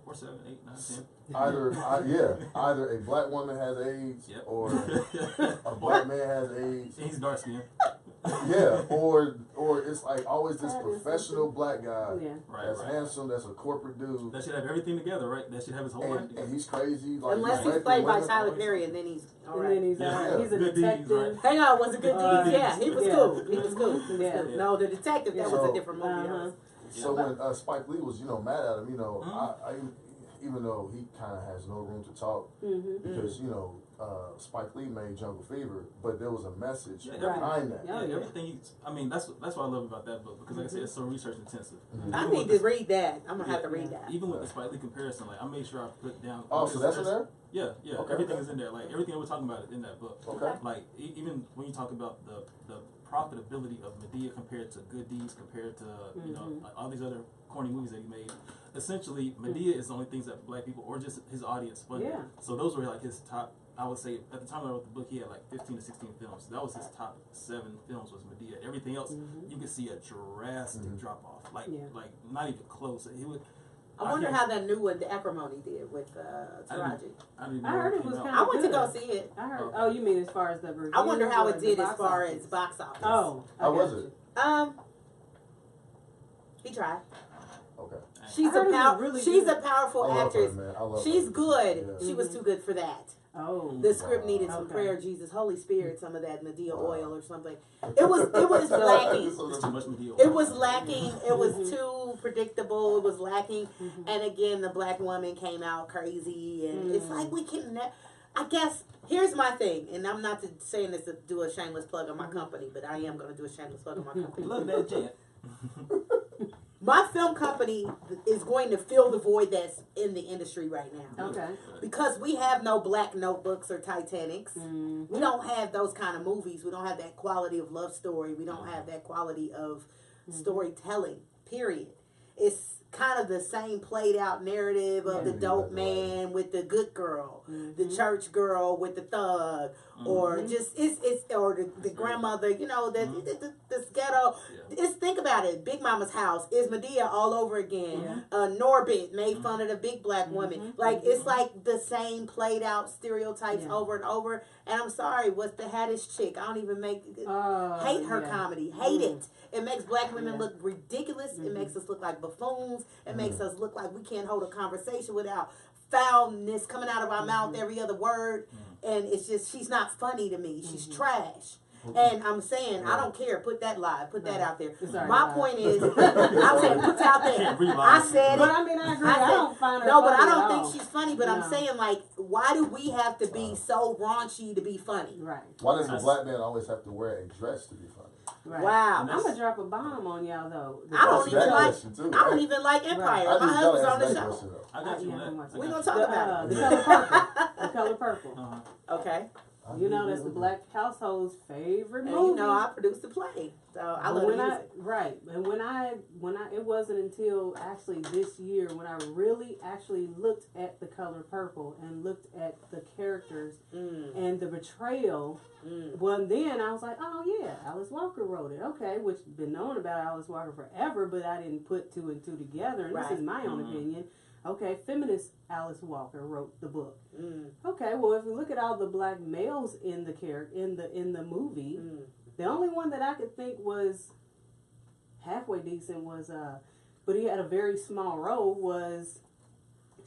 Or 7, 8, 9, 10. either a black woman has AIDS Yep. or a black man has AIDS. He's dark skinned. Yeah, or it's like always this That is professional black guy Yeah. Right, that's right. handsome, that's a corporate dude, That should have everything together, right? That should have his whole life and together. he's crazy. Like Unless he's raping played by women. Tyler Perry, and then he's all And right. then he's Yeah. he's a Good deeds, detective. right? Hang on, was it Good Good Deeds? Yeah, Deeds. he was Yeah. cool. He was cool. He was Yeah. cool. No, the detective, that was So- a different movie. That was- So when Spike Lee was, mad at him, Mhm. I even though he kind of has no room to talk because Spike Lee made Jungle Fever, but there was a message Yeah, behind that. Yeah. Yeah, everything. That's what I love about that book because, like I said, it's so research intensive. Mhm. I Even need with to read that. I'm gonna have to Yeah. read that. Even with the Spike Lee comparison, like I made sure I put down. Oh, so that's in there? Yeah, yeah. Okay, Everything okay. is in there. Like everything that we're talking about is in that book. Okay. Like even when you talk about the profitability of Medea compared to Good Deeds, compared to like, all these other corny movies that he made. Essentially, Medea is the only things that black people or just his audience funded. Yeah. So those were like his top. I would say at the time I wrote the book, he had like 15 to 16 films. That was his top 7 films was Medea. Everything else, you could see a drastic drop off. Like not even close. He would. I wonder how that new one, the Acrimony, did with Taraji. I didn't I know heard it it came was out. kinda I went to good. go see it. I heard. Okay. Oh, you mean as far as the reviews? I wonder how or it the did as box far office? as box office. Oh, How I was got it? you. He tried. Okay. She's I heard a it was really she's good. a powerful I love actress. her, man. I love She's her. good. Yeah. She was too good for that. Oh, The script needed some Okay. prayer, Jesus, Holy Spirit, some of that Medea Wow. oil or something. It was lacking. It's too much Medea. It was lacking. It was too predictable. It was lacking. And again, the black woman came out crazy, and it's like we can. I guess here's my thing, and I'm not saying this to do a shameless plug on my company, but I am going to do a shameless plug on my company. Love that jet. My film company is going to fill the void that's in the industry right now. Okay. Because we have no Black Notebooks or Titanics. We don't have those kind of movies. We don't have that quality of love story. We don't have that quality of storytelling, period. It's kind of the same played out narrative of the dope man with the good girl, the church girl with the thug, or just it's or the grandmother, the ghetto. It's, think about it. Big Mama's house is Medea all over again. Norbit made fun of the big black woman. Like it's like the same played out stereotypes over and over. And I'm sorry, what's the Haddish chick? I don't even hate her comedy. Hate it. It makes black women look ridiculous. It makes us look like buffoons. It makes us look like we can't hold a conversation without foulness coming out of our mouth every other word. And it's just, she's not funny to me. She's trash. And I'm saying, I don't care. Put that live. Put that out there. My point is, I'm saying, put it out there. I said it. But I mean, I agree. I don't find her no, but funny I don't at think all. she's funny. But I'm saying, like, why do we have to be so raunchy to be funny? Right. Why does a black man always have to wear a dress to be funny? Right. Wow. I'm gonna drop a bomb on y'all though. I don't That's even that like. question, too. I don't even like Empire. Right. I My just husband's gotta on the ask that show. question, though. I got you on that. We're I gonna got talk about it. The color purple. The color purple. you. Okay. You know that's the black household's favorite And movie. you know I produced the play, so I love when the music. right, and when I it wasn't until actually this year when I really actually looked at the color purple and looked at the characters and the betrayal. Well, then I was like, oh yeah, Alice Walker wrote it. Okay, which been known about Alice Walker forever, but I didn't put 2 and 2 together. And this is my own opinion. Okay, feminist Alice Walker wrote the book. Okay, well if we look at all the black males in the in the movie, the only one that I could think was halfway decent was but he had a very small role was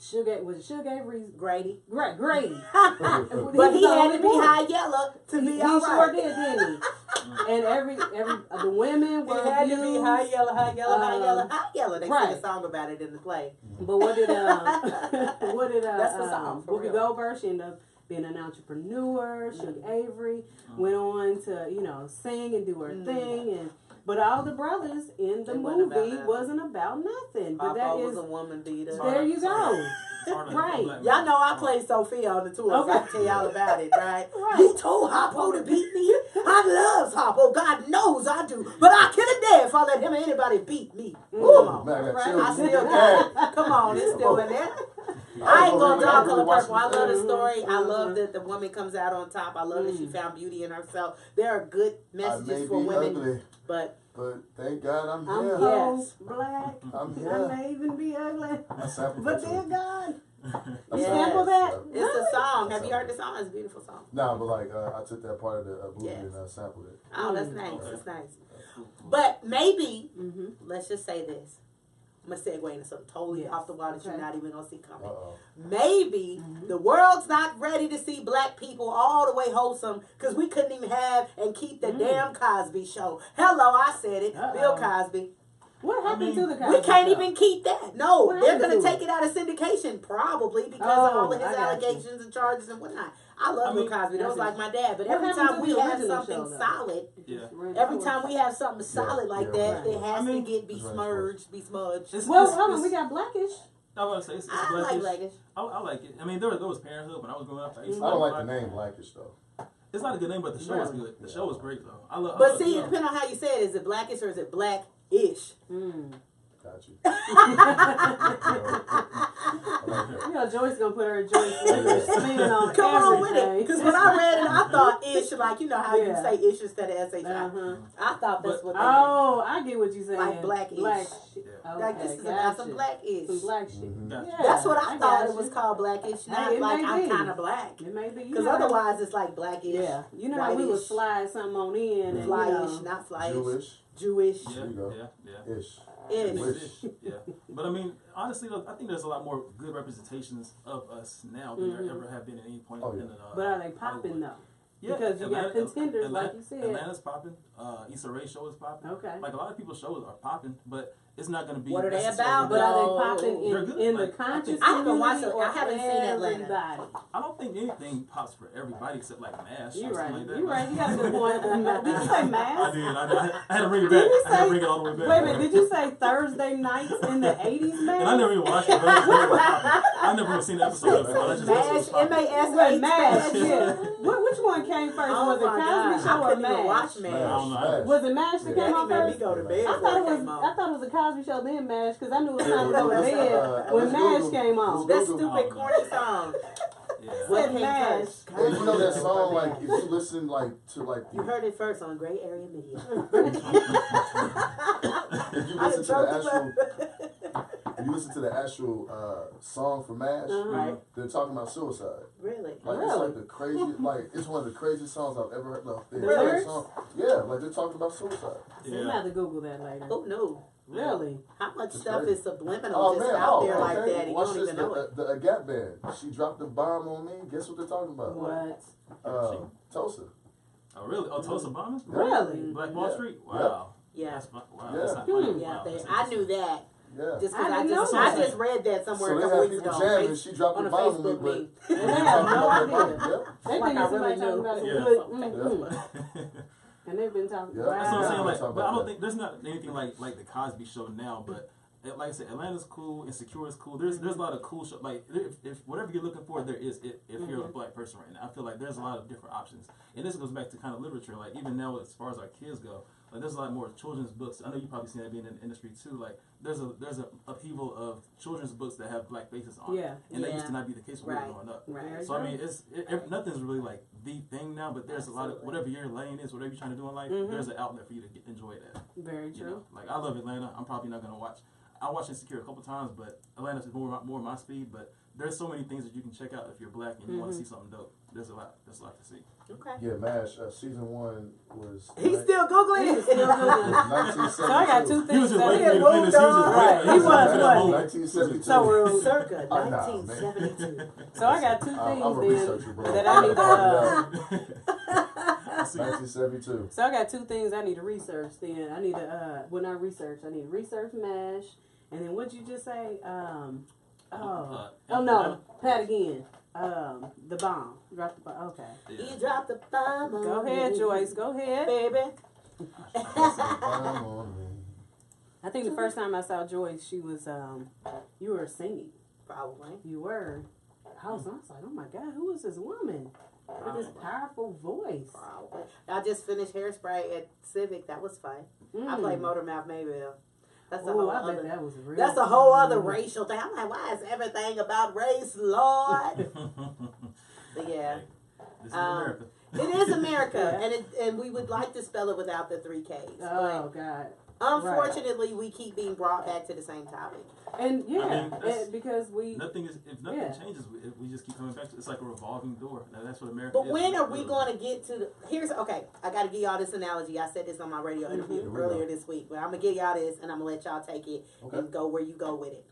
Sugar Avery's Grady. Grady. But he had to be high yellow to be He all sure right. did, didn't he? And every the women were He had to be abused. high yellow, high yellow, high yellow, high yellow. They right. sing a song about it in the play. But what did That's the song, for Whoopi real. Goldberg? She ended up being an entrepreneur. Suge Avery went on to, sing and do her thing. But all the brothers in the movie wasn't about nothing. But that was a woman beater. There you go. Right. Y'all know I played Sophia on the tour. Okay. I can tell y'all about it, right? You told Harpo to beat me. I love Harpo. God knows I do. But I kill a dead if I let him or anybody beat me. Come on. I still got it. Come on. It's still in there. I ain't gonna dog color purple. I love the story. I love that the woman comes out on top. I love that she found beauty in herself. There are good messages for women. Ugly, but thank God I'm I'm here. yes. Black. I'm here. I may even be ugly. But dear God. You sample that? It's a song. Have you heard the song? It's a beautiful song. Nah, but I took that part of the movie and sampled it. Oh, that's nice. That's nice. But maybe, let's just say this. I'm going to segue into something totally off the wall that you're not even going to see coming. Maybe the world's not ready to see black people all the way wholesome because we couldn't even have and keep the damn Cosby Show. Hello, I said it. Bill Cosby. What happened to the Cosby We can't Show? even keep that. No, they're going to take it out of syndication probably because of all of his allegations and charges and whatnot. I love Bill Cosby. That was like my dad. But every time we have something solid, every time we have something solid like that, it has to get besmirched. Well, hold on. We got Blackish. I was gonna say it's I Blackish. like Blackish. I like it. I mean, there was Parenthood when I was growing up. I don't like the name Blackish though. It's not a good name, but the show is good. The show is great though. But see, it depends on how you say it. Is it Blackish or is it Black-ish? Got you. Joyce gonna put her Joyce spin on Come on with everything. it. Because when I read it, I thought ish, like, you know how you say ish instead of SHI. I thought that's what they Oh, I get what you're saying. Like black-ish. Black shit. Yeah. Okay, like, this is about some black-ish. Some black shit. Gotcha. That's what I thought it was called blackish, not it like may I'm be. kind of black. It may be. Because otherwise it's like blackish. Yeah. You know how we would slide something on in and flyish, not flyish. Jewish. Yeah, There you go. yeah. Ish. Ish. Yeah. But I mean, honestly, I think there's a lot more good representations of us now than there ever have been at any point in the But are they popping though? Yeah, because you got contenders, like you said. Atlanta's popping. Issa Rae's show is popping. Okay. Like a lot of people's shows are popping, but it's not going to be. What are they about? But are they popping in the Like, conscious I haven't watched community it. or I haven't seen Atlanta. everybody? I don't think anything pops for everybody except like MASH. You're right. Like that. You're right. You got a good point. Did you say MASH? I did. I had to bring it back. I had to bring it all the way back. Wait a minute. Did you say Thursday nights in the 80s, MASH? And I never even watched it. I never even seen the episode. MASH, M-A-S-H, MASH, yeah. Which one came first? Was it Cosby Show or MASH? Watch MASH. Was it MASH that came on first? Go to bed I thought it was a Cosby Show then MASH because I knew it was time to go to bed when MASH came on. That stupid corny song. What came first? Hey, you know that song, like, if you listen, like, to, like... You heard it first on Gray Area Media. If you listen to the actual... If you listen to the actual song for MASH, they're talking about suicide. Really? Like, it's like the craziest, like, it's one of the craziest songs I've ever heard. No, lyrics? Yeah, like, they're talking about suicide. So I'm have to Google that later. Oh, no. Really? How much stuff is subliminal just out there like that and you don't even know it? The Gap Band, she dropped a bomb on me. Guess what they're talking about? What? Tulsa. Oh, really? Oh, Tulsa bombers? Really? Black Wall Street? Wow. Yeah. Wow. Yeah. That's not funny. Yeah, Wow. I knew that. Yeah. Just I because I just read that somewhere So a they couple have weeks people ago. jamming, she dropped On a a bomb on me, Facebook but... link. They have no idea. Yep. They Like think I it's somebody really talking knew. about it. Yeah. Good. And they've been talking. Yeah. Wow. That's what I'm saying. Like, Talk but about I don't that. think there's not anything like the Cosby Show now. But like I said, Atlanta's cool, Insecure is cool. There's a lot of cool shows. Like if whatever you're looking for, there is. If you're a black person right now, I feel like there's a lot of different options. And this goes back to kind of literature. Like even now, as far as our kids go, like there's a lot more children's books. I know you probably seen that being in the industry too. Like there's a upheaval of children's books that have black faces on. Yeah. And that used to not be the case when we were growing up. Right. So I mean, nothing's really like the thing now, but there's a lot of whatever your lane is, whatever you're trying to do in life. There's an outlet for you to enjoy that. Very true. You know, like I love Atlanta. I'm probably not gonna watch. I watched Insecure a couple times, but Atlanta's more my speed. But there's so many things that you can check out if you're black and you want to see something dope. There's a lot to see. Okay. Yeah, MASH, season 1 was... He's still Googling it. 1972. So I got two He things. was just that waiting I- for you to finish. He was just Right. waiting. He was. 1972. So rude. Circa Oh, nah, 1972. So I got two I'm a things researcher, bro. then that I need to. 1972. So I got two things I need to research. Then I need to not research. I need to research MASH, and then what'd you just say? Oh no, Pat again. the bomb. Drop the bomb. Okay. Yeah. He dropped the bomb on Go ahead, me, Joyce. Go ahead. baby. I think the first time I saw Joyce, she was you were singing. Probably. You were. I was like, oh my God, who is this woman with this powerful voice? Probably. I just finished Hairspray at Civic. That was fun. I played Motormouth Maybelle. That's a whole I bet other. that was real. That's a whole other racial thing. I'm like, why is everything about race, Lord? But yeah. This is America. It is America, and we would like to spell it without the 3 Ks. Oh God. Unfortunately, we keep being brought back to the same topic. And yeah, I mean, because we if nothing changes, we just keep coming back to it's like a revolving door. Now, that's what America But is. when are we going to get to okay, I got to give y'all this analogy. I said this on my radio interview earlier this week, but I'm going to give y'all this, and I'm going to let y'all take it and go where you go with it.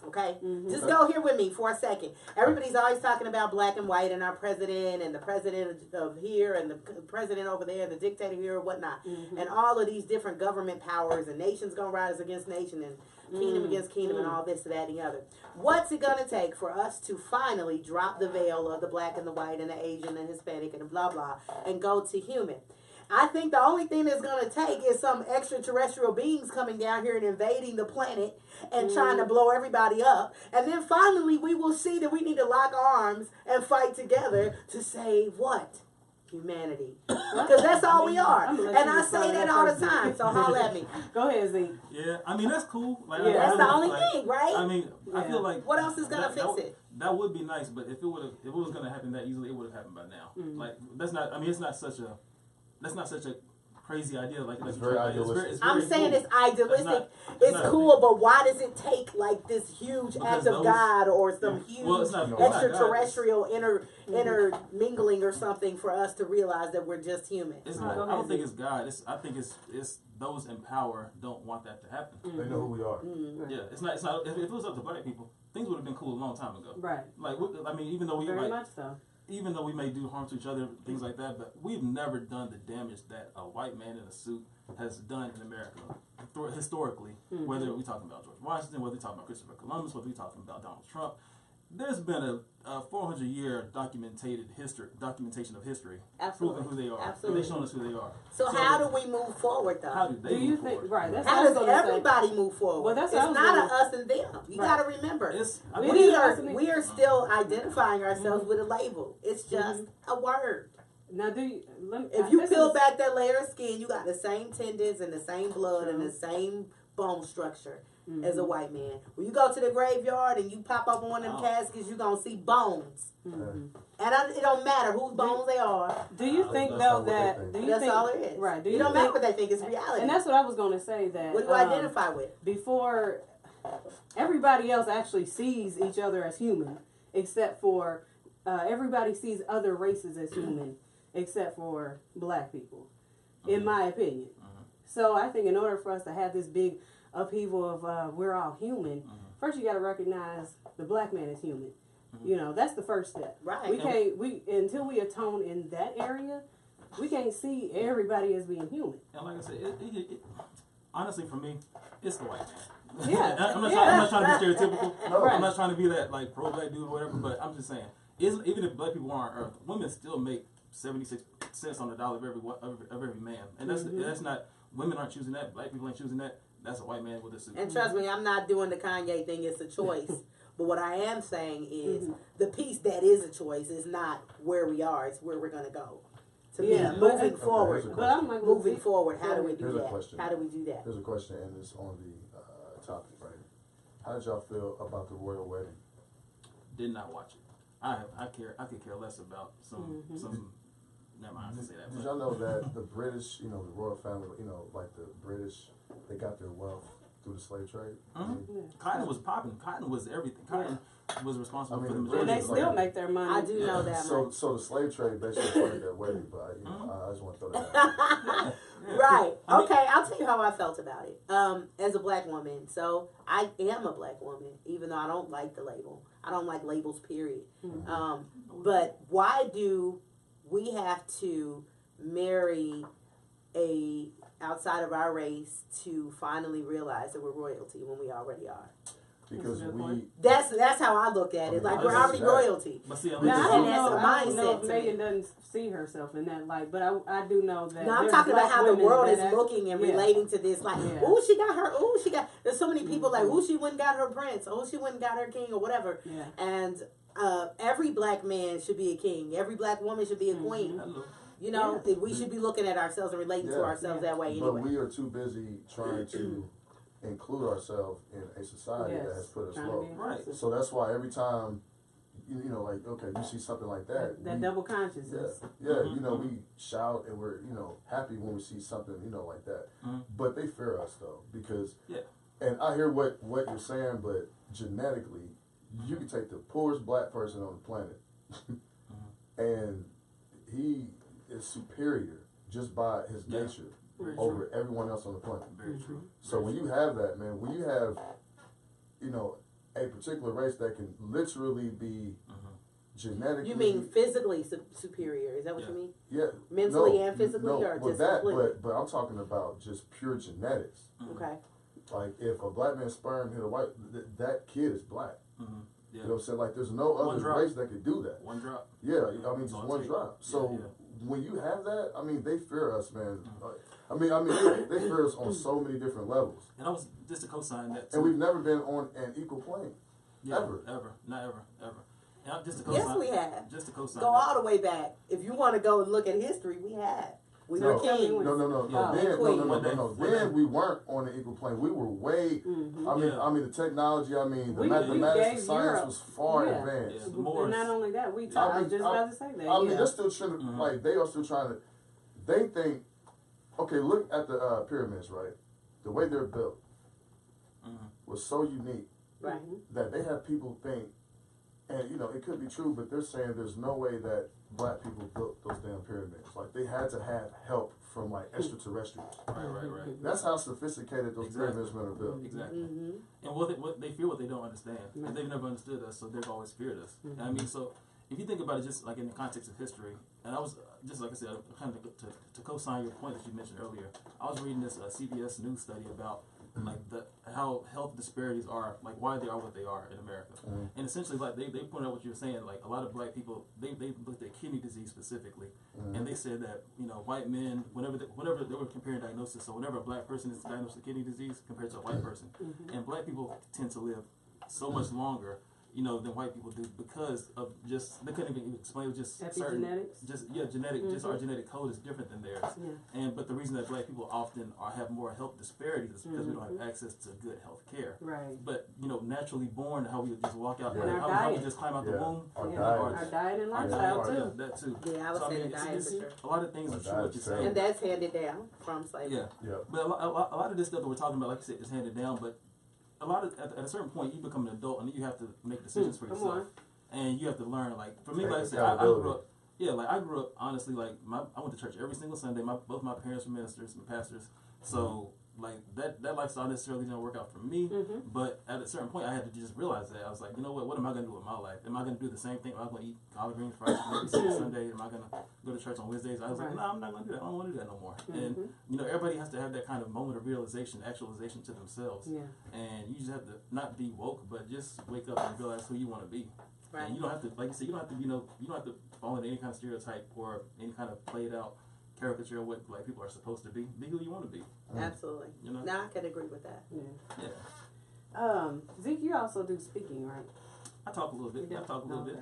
Okay? Just go here with me for a second. Everybody's always talking about black and white and our president and the president of here and the president over there and the dictator here or whatnot. And all of these different government powers and nations going to rise against nation and kingdom against kingdom and all this, that, and the other. What's it going to take for us to finally drop the veil of the black and the white and the Asian and Hispanic and the blah, blah, and go to human? I think the only thing that's going to take is some extraterrestrial beings coming down here and invading the planet and trying to blow everybody up. And then finally we will see that we need to lock arms and fight together to save what? Humanity. Because that's all we are. And I say that all the time, so holler at me. Go ahead, Zeke. Yeah, I mean, that's cool. Like, That's the only thing, right? I mean, I feel like... What else is going to fix it? That would be nice, but if it was going to happen that easily, it would have happened by now. Like, that's not... I mean, it's not such a... That's not such a crazy idea. Like it's very idealistic. It's I'm very saying cool. it's idealistic. It's cool, but why does it take like this huge act of God or some huge extraterrestrial intermingling or something for us to realize that we're just human? It's not. I don't think it's God. I think it's those in power don't want that to happen. They know who we are. Yeah, it's not. It's not. If it was up to black people, things would have been cool a long time ago. Right. Like, I mean, even though we very much so. Even though we may do harm to each other, things like that, but we've never done the damage that a white man in a suit has done in America historically. Whether we're talking about George Washington, whether we're talking about Christopher Columbus, whether we're talking about Donald Trump, there's been a 400-year documentation of history, proving who they are. Absolutely. They've shown us who they are. So how do we move forward, though? How do they move forward? Right. That's how does everybody move forward? Well, that's it's not a us and them. You got to remember, we are still identifying ourselves with a label. It's just a word. Now, if you peel back that layer of skin, you got the same tendons and the same blood and the same bone structure as a white man. When you go to the graveyard and you pop up on one of them caskets, you're going to see bones. And it don't matter whose bones they are. Do you think, though, that... That's all it is. Right. It don't matter what they think. It's reality. And that's what I was going to say. That what do you identify with? Before everybody else actually sees each other as human, except for... everybody sees other races as human, except for black people, in my opinion. So I think in order for us to have this big upheaval of we're all human, first you got to recognize the black man is human. You know, that's the first step. Right. Until we atone in that area, we can't see everybody as being human. And like I said, honestly, for me, it's the white man. Yeah. I'm not trying to be stereotypical. No. I'm not trying to be that like pro black dude or whatever. But I'm just saying, even if black people aren't on Earth, women still make 76 cents on the dollar of every man, and that's not. Women aren't choosing that. Black people ain't choosing that. That's a white man with a suit. And trust me, I'm not doing the Kanye thing. It's a choice. But what I am saying is the piece that is a choice is not where we are. It's where we're going to go. To me, moving forward. But I'm like, moving forward, how do we do Here's that? a question. How do we do that? Here's a question, and it's on the topic, right? How did y'all feel about the royal wedding? Did not watch it. I could care less about some. Never mind, I can say that. Did y'all know that the British, the royal family, like the British, they got their wealth through the slave trade? Cotton was popping. Cotton was everything. Cotton was responsible for the majority. And they of still make their money. I do know that much. So the slave trade basically funded their wedding, but I just want to throw that out. Right. Okay, I'll tell you how I felt about it. As a black woman, so I am a black woman, even though I don't like the label. I don't like labels, period. But why do we have to marry outside of our race to finally realize that we're royalty when we already are? because That's how I look at it. Like, we're already royalty. But see, Now, I don't know. That's a I don't know mindset if to Megan me. doesn't see herself in that light, but I do know that. No, I'm there's talking about black how the women world is that looking and yeah. relating to this. Like, Yeah. ooh, she got her. Ooh, she got. There's so many people like, ooh, she went and got her prince. Oh, she went and got her king or whatever. Yeah. And every black man should be a king. Every black woman should be a queen. Hello. You know, we should be looking at ourselves and relating to ourselves that way But anyway. we are too busy trying to include ourselves in a society that has put us Trying to low. be Right. inclusive. So that's why every time, you know, like, okay, you see something like that. That we- double consciousness. Yeah, you know, we shout and we're, you know, happy when we see something, you know, like that. But they fear us though, because, and I hear what you're saying, but genetically, you can take the poorest black person on the planet, and he is superior just by his nature over everyone else on the planet. Very true. So when you have that, man, when you have, you know, a particular race that can literally be genetically. You mean physically superior? Is that what you mean? Yeah. Mentally and physically, or well, just that, completely? but I'm talking about just pure genetics. Okay. Like if a black man's sperm hit a white, that kid is black. Yeah. You know what I'm saying? Like there's no other race that could do that. One drop. Yeah, I mean just one drop. So when you have that, I mean they fear us, man. I mean they fear us on so many different levels. And I was just to co-sign that too. And we've never been on an equal plane. Ever. Not ever. And just to co-sign. Yes, we have. Just to co-sign. Go all the way back. If you want to go and look at history, we have. We were kings. No. Then we weren't on an equal plane. We were way. I mean the technology. I mean the mathematics, the science was far advanced. And not only that, I was just about to say that. I mean, they're still trying to like they are still trying to. They think, okay, look at the pyramids, right? The way they're built was so unique, right? That they have people think, and you know it could be true, but they're saying there's no way that black people built those damn pyramids. Like they had to have help from like extraterrestrials. Right. That's how sophisticated those pyramids were built. Exactly. And what they fear what they don't understand. And they've never understood us, so they've always feared us. And I mean, so if you think about it just like in the context of history, and I was, just like I said, kind of to co-sign your point that you mentioned earlier, I was reading this CBS News study about like how health disparities are, like why they are what they are in America. And essentially, like they pointed out what you were saying, like a lot of black people, they looked at kidney disease specifically, and they said that, you know, white men, whenever they were comparing diagnosis, so whenever a black person is diagnosed with kidney disease compared to a white person, and black people tend to live so much longer, you know, than white people do because of just, they couldn't even explain, it was just epigenetics. Just our genetic code is different than theirs. But the reason that black people often have more health disparities is because we don't have access to good health care. Right. But, you know, naturally born, how we would just walk out, And how we just climb out the womb. Our diet and lifestyle too. That too. Yeah, I would say the diet for sure. A lot of things are true what you say. And that's handed down from slavery. But a lot of this stuff that we're talking about, like you said, is handed down, but a lot of at a certain point you become an adult and you have to make decisions for yourself, and you have to learn. Like for me, like I said, I grew up. Yeah, like I grew up honestly. Like I went to church every single Sunday. Both my parents were ministers and pastors, so like that lifestyle necessarily didn't work out for me. But at a certain point, I had to just realize that I was like, you know what am I gonna do with my life? Am I gonna do the same thing? Am I gonna eat collard greens fried chicken every single Sunday? Am I gonna go to church on Wednesdays? I was like, no, I'm not gonna do that. I don't want to do that no more. And you know, everybody has to have that kind of moment of realization, actualization to themselves. And you just have to not be woke, but just wake up and realize who you want to be. And you don't have to, like you said, you don't have to, you know, you don't have to fall into any kind of stereotype or any kind of played out caricature of what black people are supposed to be. Be who you want to be. Absolutely. You know? Now I can agree with that. Zeke, you also do speaking, right? I talk a little bit. I talk a little bit.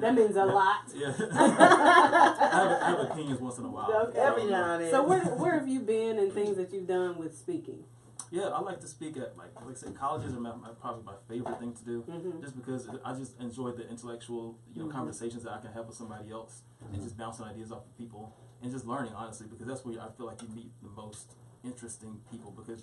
That means a lot. I have opinions once in a while. Every now and then. So where have you been and things that you've done with speaking? Yeah, I like to speak at, like I said, colleges are probably my favorite thing to do, just because I just enjoy the intellectual, you know, conversations that I can have with somebody else, and just bouncing ideas off of people, and just learning, honestly, because that's where I feel like you meet the most interesting people, because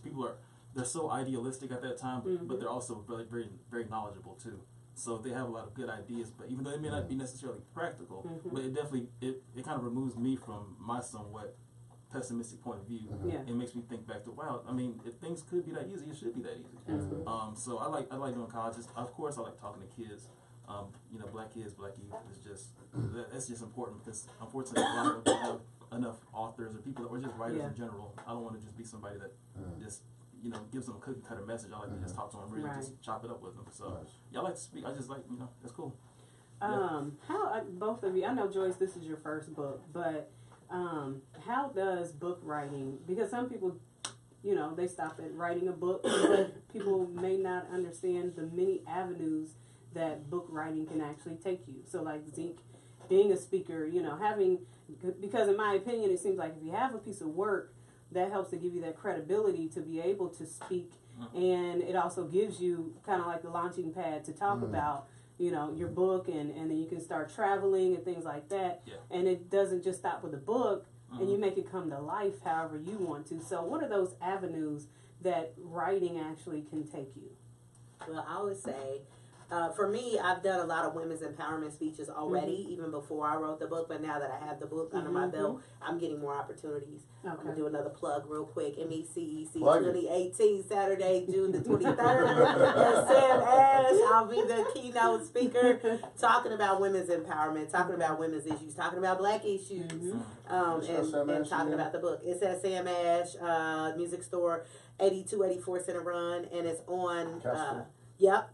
they're so idealistic at that time, but they're also very, very, very knowledgeable too. So they have a lot of good ideas, but even though it may not be necessarily practical, but it definitely, it kind of removes me from my somewhat pessimistic point of view. It makes me think back to, wow, I mean, if things could be that easy, it should be that easy. So I like doing colleges. Of course, I like talking to kids. You know, black kids, black youth is just, that's just important, because unfortunately a lot of them don't have enough authors or people, or just writers in general. I don't want to just be somebody that just, gives them a cookie cutter message. I like to just talk to them, really just chop it up with them. So I like to speak. I just like, that's cool. How both of you? I know, Joyce, this is your first book, but how does book writing? Because some people, they stop at writing a book, but people may not understand the many avenues that book writing can actually take you. So, like Zeke, being a speaker, because in my opinion, it seems like if you have a piece of work, that helps to give you that credibility to be able to speak, and it also gives you kind of like the launching pad to talk about, your book, and then you can start traveling and things like that. Yeah. And it doesn't just stop with a book, and you make it come to life however you want to. So what are those avenues that writing actually can take you? Well, I would say, for me, I've done a lot of women's empowerment speeches already, even before I wrote the book. But now that I have the book under my belt, I'm getting more opportunities. Okay. I'm going to do another plug real quick. MECEC 2018, Saturday, June the 23rd. And Sam Ash, I'll be the keynote speaker talking about women's empowerment, talking about women's issues, talking about black issues, and talking about the book. It's at Sam Ash Music Store, 8284 Center Run, and it's on... Yep.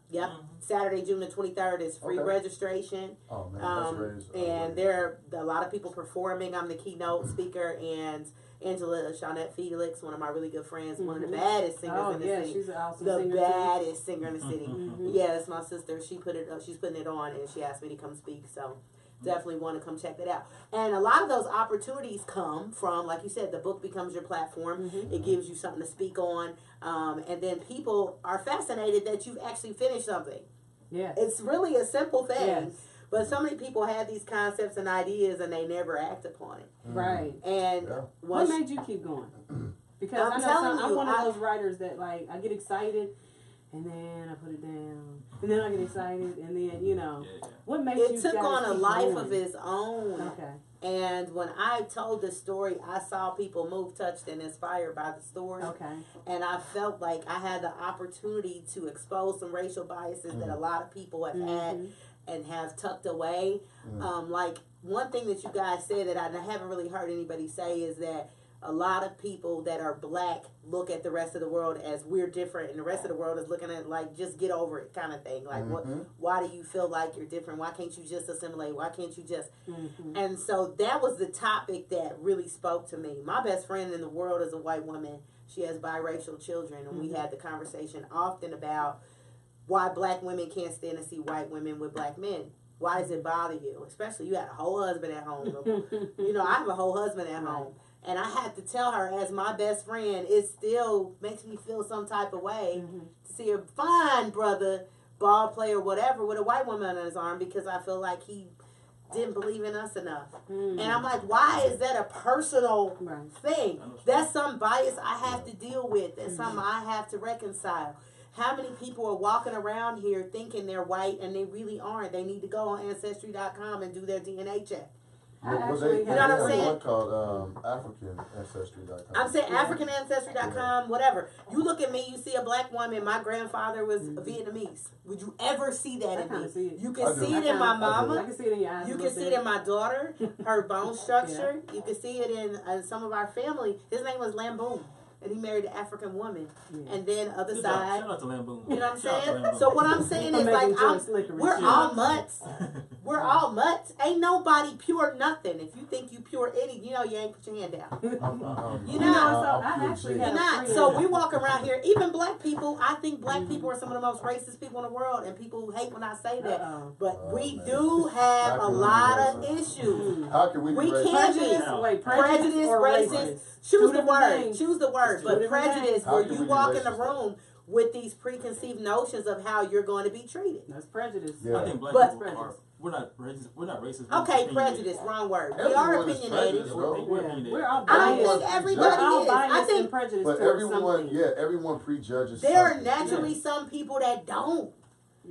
Saturday, June the 23rd is free registration. Oh, man, that's and there are a lot of people performing. I'm the keynote speaker, and Angela Shawnette Felix, one of my really good friends, one of the baddest singers in the city. She's an awesome the singer baddest singer in the city. Yeah, that's my sister. She put it up. She's putting it on, and she asked me to come speak. So definitely want to come check that out. And a lot of those opportunities come from, like you said, the book becomes your platform. It gives you something to speak on. And then people are fascinated that you've actually finished something. Yeah. It's really a simple thing. Yes. But so many people have these concepts and ideas and they never act upon it. Right. And what made you keep going? Because I'm one of those writers that, like, I get excited and then I put it down. And then I get excited and then, what makes you It took on a life of its own. Okay. And when I told the story, I saw people moved, touched, and inspired by the story. Okay. And I felt like I had the opportunity to expose some racial biases that a lot of people have had and have tucked away. Like, one thing that you guys said that I haven't really heard anybody say is that a lot of people that are black look at the rest of the world as we're different, and the rest of the world is looking at like, just get over it kind of thing. Like, why do you feel like you're different? Why can't you just assimilate? Why can't you just... And so that was the topic that really spoke to me. My best friend in the world is a white woman. She has biracial children, and we had the conversation often about why black women can't stand to see white women with black men. Why does it bother you? Especially, you had a whole husband at home. I have a whole husband at home. And I had to tell her, as my best friend, it still makes me feel some type of way to see a fine brother, ball player, whatever, with a white woman on his arm, because I feel like he didn't believe in us enough. And I'm like, why is that a personal thing? That's some bias I have to deal with. That's something I have to reconcile. How many people are walking around here thinking they're white and they really aren't? They need to go on Ancestry.com and do their DNA check. You know what I'm saying? One called AfricanAncestry.com. I'm saying AfricanAncestry.com, whatever. You look at me, you see a black woman. My grandfather was Vietnamese. Would you ever see that in me? You can see it in my mama. I can see it in your eyes. You can see it in my daughter, her bone structure. You can see it in some of our family. His name was Lamboon. And he married an African woman. And then other side. Shout out to Lamboon. You know what I'm saying? So what I'm saying is, like, we're all mutts. We're all mutts. Ain't nobody pure nothing. If you think you pure any, you ain't put your hand down. You're not. So we walk around here, even black people, I think black people are some of the most racist people in the world. And people hate when I say that. But we do have a lot of issues. How can we be can't be prejudice, racist. Choose the word. Choose the word. But prejudice, where you walk in the room with these preconceived notions of how you're going to be treated. That's prejudice. Yeah. I think black people are. We're not racist. We're okay, prejudice. Wrong word. We are opinionated. We're all biased. I don't think everybody is. I think prejudice. But everyone prejudges. There are naturally some people that don't.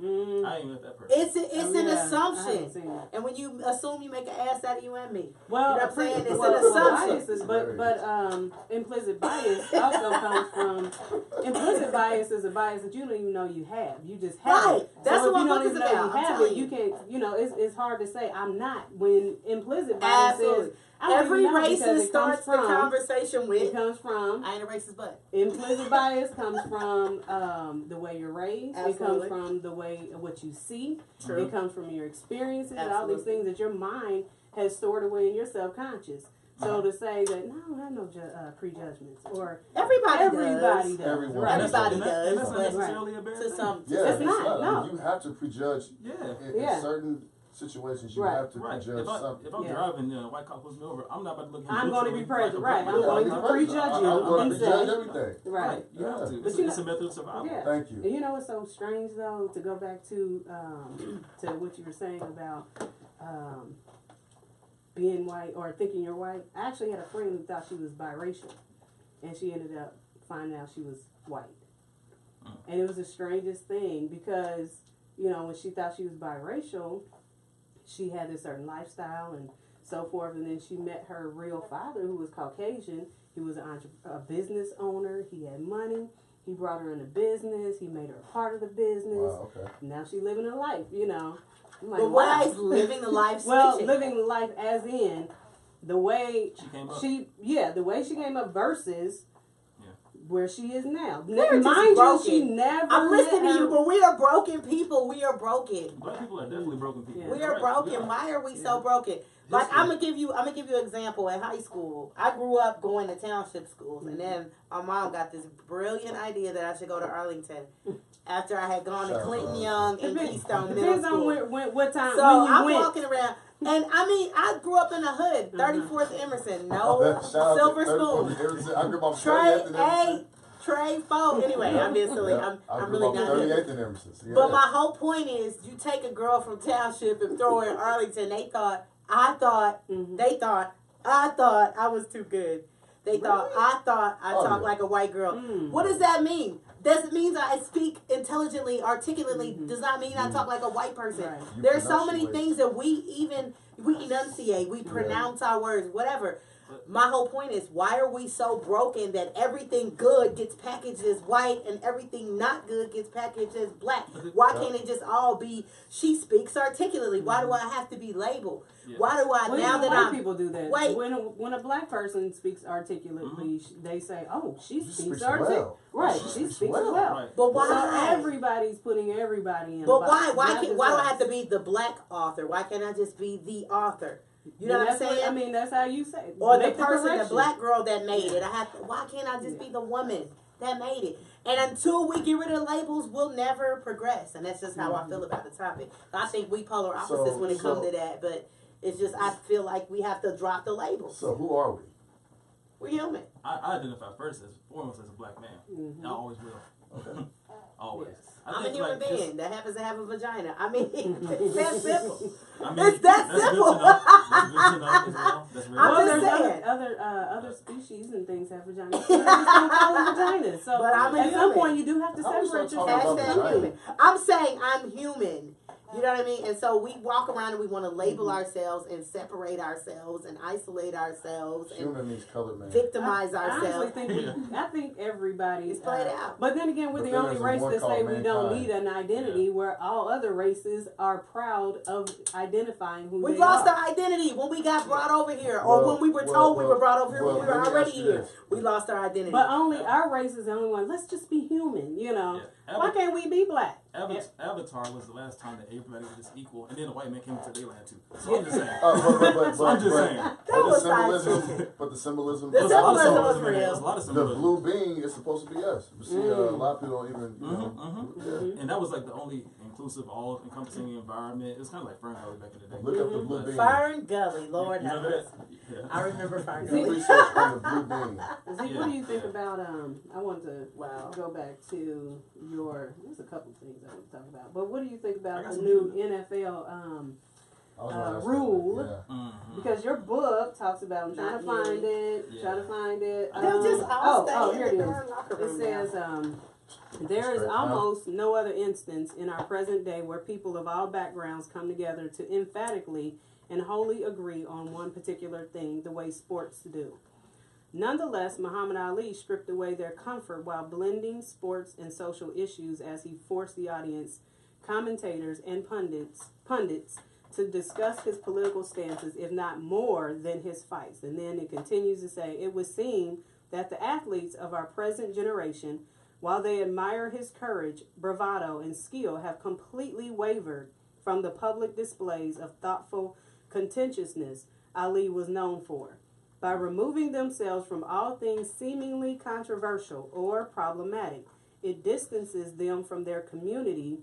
I ain't with that person. It's an assumption, and when you assume, you make an ass out of you and me. Well, you know what I'm saying? It's an assumption. But implicit bias also comes from implicit bias is a bias that you don't even know you have. You just have it. That's so what if you book don't is even about. know you have it, you can't. It's hard to say I'm not when implicit bias is Every even know because racist it comes starts the conversation It with, comes from I ain't a racist, but. implicit bias comes from the way you're raised. Absolutely. It comes from the way what you see. True. It comes from your experiences. All Absolutely. these things that your mind has stored away in your subconscious. So to say that no, I don't have no prejudgments or Everybody does. Everyone. Right. Everybody And does. that's not But necessarily a bad to thing. some, Yeah, It's not, no. You have to prejudge. Yeah. In certain situations, you have to Right. prejudge something. If I'm driving, a white cop pulls me over, I'm not about to look at him. I'm going to be neutrally, present, right? I'm completely. going to I'm prejudge you. I'm going and to prejudge say- everything. Right. You have to. But It's a method of survival. Yeah. Thank you. And you know what's so strange though, to go back to what you were saying about being white or thinking you're white. I actually had a friend who thought she was biracial, and she ended up finding out she was white. And it was the strangest thing because, you know, when she thought she was biracial, she had a certain lifestyle and so forth, and then she met her real father who was Caucasian. He was a business owner. He had money. He brought her into business. He made her a part of the business. Wow, okay. Now she's living a life, you know. I'm like, but wow. why is living the life Well, switching? living life as in the way She came up. the way she came up versus where she is now. They're just Mind you, broken. she never. I'm listening to met you, her- but we are broken people. We are broken. Black people are definitely broken people. Yeah. We are Right. broken. Yeah. Why are we so broken? Like History. I'm gonna give you an example. At high school, I grew up going to township schools, and then my mom got this brilliant idea that I should go to Arlington after I had gone to Shout out Clinton to Young and Depends- Keystone Middle Depends on School. what time So when you I'm went. walking around, and I mean, I grew up in the hood, 34th Emerson, no Shout out to silver 34th spoon. Emerson. I grew up on Trey 38th and Emerson. 8, Trey 4. Anyway, I'm being silly. Yeah. I I'm grew really up on not. 38th and Emerson. So yeah. But my whole point is, you take a girl from township and throw her in Arlington. They thought I thought I was too good. They thought I talked like a white girl. What does that mean? Does it mean I speak intelligently, articulately? Does not mean I talk like a white person. Right. There's so many things that we enunciate, we pronounce our words, whatever. My whole point is, why are we so broken that everything good gets packaged as white and everything not good gets packaged as black? Why can't it just all be, she speaks articulately? Why do I have to be labeled? Yeah. Why do I, Well, now that white I'm, people do that. Wait. When a black person speaks articulately, they say, "Oh, she speaks speaks articulate." well. Right, She she speaks speaks well. well. Right. but So why? everybody's putting everybody in. a But box, why? not Why just do I us. have to be the black author? Why can't I just be the author? You know And what I'm that's saying? I mean, that's how you say it. Or Make the person, the correction. black girl that made it. Why can't I just be the woman that made it? And until we get rid of labels, we'll never progress. And that's just how I feel about the topic. I think we polar opposites when it comes to that, but it's just I feel like we have to drop the labels. So who are we? We're human. I identify first as foremost as a black man. I always will. Okay. Always. Yes. I'm a think, human like, being that happens to have a vagina. I mean, it's that simple. I mean, It's that that's simple. Good to know. That's good to know as well. That's very I'm Well, just there's saying. other species and things have vaginas. They just don't call them vaginas. So But I'm a at some human. point you do have to I was separate not talking yourself. about Hashtag vagina. human. I'm saying I'm human. You know what I mean? And so we walk around and we want to label ourselves and separate ourselves and isolate ourselves and Human means colored man. victimize I honestly ourselves. think I think everybody It's played out. But then again, we're But the then only there's race one that say called we don't mankind. need an identity, where all other races are proud of identifying who We they lost are. our identity when we got brought over here, or Well, when we were well, told we well, were brought over here well, when we were let me already ask you here. this. We lost our identity. But only our race is the only one. Let's just be human, you know. Yeah. Why can't we be black? Avatar was the last time that everybody was just equal, and then the white man came into their land too. So I'm just saying. But I'm just saying. That was but the symbolism. The There's a lot of symbolism was symbolism in there. real. There's a lot of The symbolism. blue being is supposed to be us. You see, a lot of people don't even. You know, yeah. And that was like the only inclusive, all-encompassing environment. It was kind of like Fern Gully back in the day. Look up the blue being. Fern Gully, Lord You have know mercy. that? Yeah. I remember Fern Do Gully. research on the blue being. Zeke, what do you think about I wanted to Wow. go back to there's a couple things I want to talk about. But what do you think I about got the some new too. NFL I was gonna ask rule? that. Yeah. Mhm. Because your book talks about, I'm trying to Not find it, Yeah. trying to find it. They'll just all stay here it in the is. darn locker It room says, now. there is Straight almost no other instance in our present day where people of all backgrounds come together to emphatically and wholly agree on one particular thing, the way sports do. Nonetheless, Muhammad Ali stripped away their comfort while blending sports and social issues as he forced the audience, commentators, and pundits to discuss his political stances, if not more than his fights. And then it continues to say, it would seem that the athletes of our present generation, while they admire his courage, bravado, and skill, have completely wavered from the public displays of thoughtful contentiousness Ali was known for. By removing themselves from all things seemingly controversial or problematic, it distances them from their community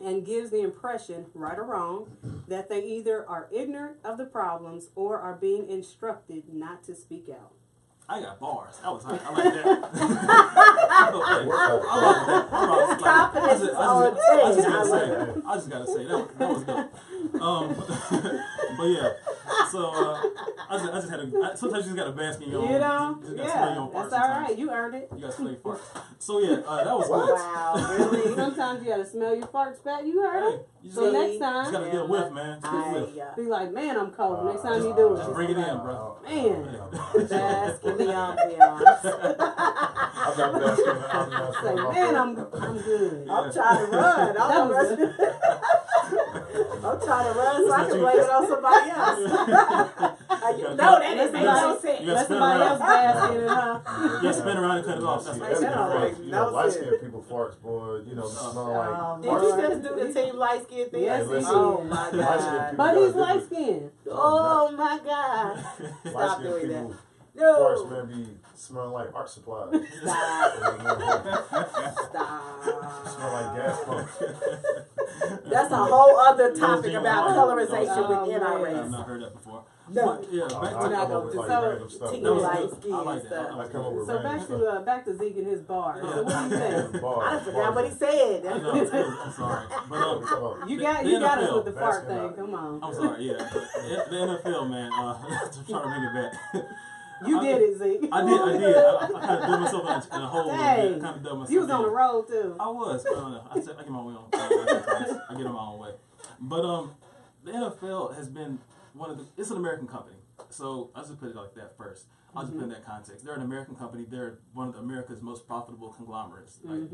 and gives the impression, right or wrong, that they either are ignorant of the problems or are being instructed not to speak out. I got bars. That was hot. I like that. I just gotta say that was dope. But yeah, so I just had sometimes you just gotta bask in your own. You know, you gotta smell your own farts. That's all right. You earned it. You gotta smell your farts. So yeah, that was good. Wow, really? Sometimes you gotta smell your farts back. You heard it. So next time, you just gotta get a whiff, man. Just get a whiff. Be like, man, I'm cold. Next time you do it, just bring it in, bro. Man, bask in the ambiance. I'm not basking in the ambiance. say, man, I'm good. I'm trying to run. I'm trying to run so I can blame it on somebody else. No, that didn't make no sense. Let somebody else bask in it, huh? Yeah, spin around and cut it off. That's See, right. that's right. right. No Light sense. skinned people farts, boy. Smell like. Did you just do the team light skin thing? Yes, he Oh did. my Light-skinned God. people But gotta he's do light it. skinned. Oh my God. Stop Light-skinned doing that. people No. farts, man, be smelling like art supplies. Stop. Smell like gas pumps. That's a whole other topic Those about are- colorization Oh, within our man. I've race. not heard that before. No. But, yeah, back I to We're not come gonna up with do like so- random stuff. Team That was light good. skin I like that. stuff. I come up with So random back to Zeke and his bar. So what do you think? Bars, I forgot bars. what he said. I know, it's good. I'm sorry. But You The got us NFL, with the fart basketball. thing. Come on. I'm sorry, yeah. The NFL, man, I'm trying to bring it back. You did it, Zeke. I did. I kind of dug myself in a hole a little bit. Dang. Kind of dug myself You was on the in. road too. I was. But I don't know. I get my way on. I get in my own way. But the NFL has been it's an American company. So I'll just put it like that first. I'll just put it in that context. They're an American company. They're one of America's most profitable conglomerates. Like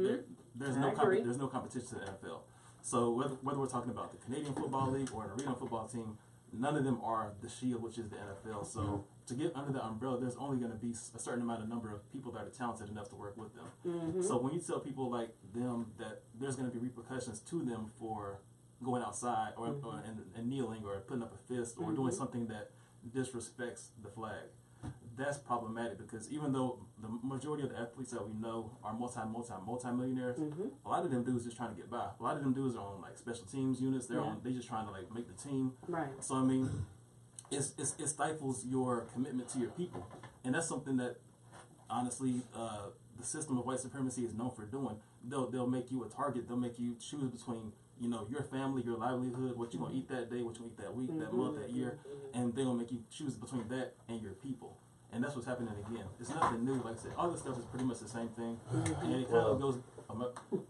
there's no competition to the NFL. So whether we're talking about the Canadian Football League or an arena football team, none of them are the Shield, which is the NFL. So to get under the umbrella, there's only going to be a certain number of people that are talented enough to work with them. So when you tell people like them that there's going to be repercussions to them for going outside or and kneeling or putting up a fist or doing something that disrespects the flag, that's problematic because even though the majority of the athletes that we know are multi-millionaires, a lot of them dudes just trying to get by. A lot of them dudes are on like special teams units. They just trying to like make the team. Right. So I mean, it stifles your commitment to your people, and that's something that honestly the system of white supremacy is known for doing. They'll make you a target. They'll make you choose between your family, your livelihood, what you're gonna eat that day, what you're gonna eat that week, that month, that year, and they're gonna make you choose between that and your people. And that's what's happening again. It's nothing new. Like I said, all this stuff is pretty much the same thing, and it kind of goes.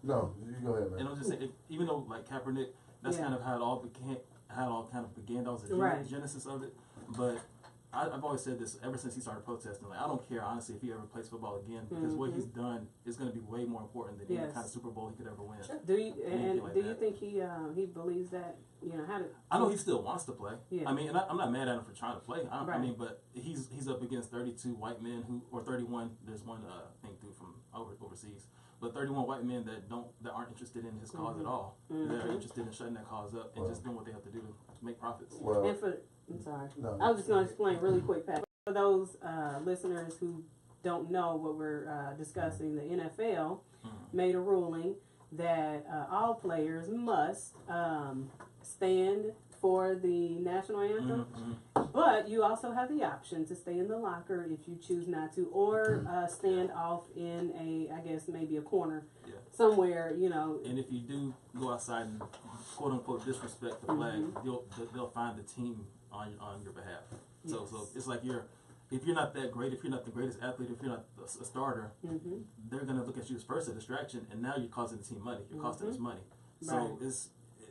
No, you go ahead, man. And I'm just saying, even though like Kaepernick, that's kind of how it all began. That was the genesis of it. But I've always said this ever since he started protesting. Like I don't care honestly if he ever plays football again because what he's done is going to be way more important than any kind of Super Bowl he could ever win. Do you think he believes that? I know he still wants to play. Yeah. I mean, and I'm not mad at him for trying to play. I mean, but he's up against 32 white men or 31. There's one thing through from overseas, but 31 white men that aren't interested in his cause at all. That are interested in shutting that cause up and just doing what they have to do to make profits. Well, I'm sorry. No. I was just going to explain really quick, Pat. For those listeners who don't know what we're discussing, the NFL made a ruling that all players must stand for the national anthem, but you also have the option to stay in the locker if you choose not to, or stand off in maybe a corner somewhere, And if you do go outside and quote unquote disrespect the flag, they'll find the team on your behalf. So it's like if you're not that great, if you're not the greatest athlete, if you're not a starter, they're gonna look at you as first a distraction, and now you're causing the team money. You're costing us money. So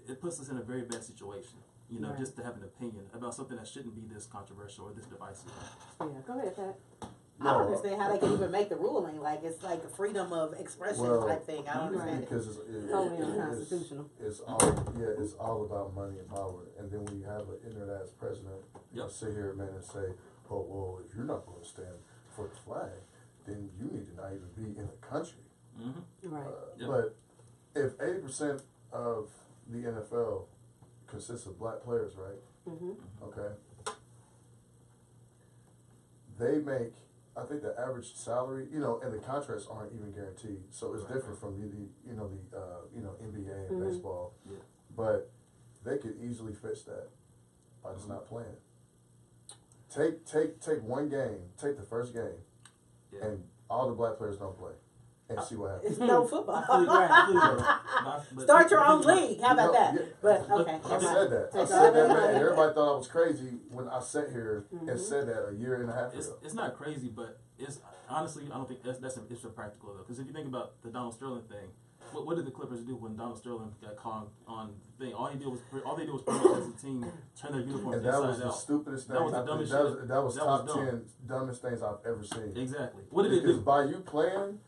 it puts us in a very bad situation. Just to have an opinion about something that shouldn't be this controversial or this divisive. Yeah, go ahead, Pat. I don't understand how they can even make the ruling. Like, it's like a freedom of expression type thing. I don't understand because it. it's totally unconstitutional. It's all about money and power. And then when you have an ignorant ass president, you know, sit here, man, and say, oh, well, if you're not going to stand for the flag, then you need to not even be in the country. Right. But if 80% of the NFL consists of black players, right? Okay. They make, I think the average salary, you know, and the contracts aren't even guaranteed. So it's different from the NBA and baseball. Yeah. But they could easily fix that by just not playing. Take one game, take the first game, and all the black players don't play. And see what happens. It's no football. Start your own league. How about that? Yeah. But okay. I said that. I said that, man. And everybody thought I was crazy when I sat here and said that a year and a half ago. It's not crazy, but it's honestly, I don't think that's practical though. Because if you think about the Donald Sterling thing, what did the Clippers do when Donald Sterling got called on the thing? All they did was pretty much as a team turn their uniforms and inside out. that was the stupidest thing. That was the dumbest shit. That was That top was dumb. 10 dumbest things I've ever seen. Exactly. What did it Because do? by you playing,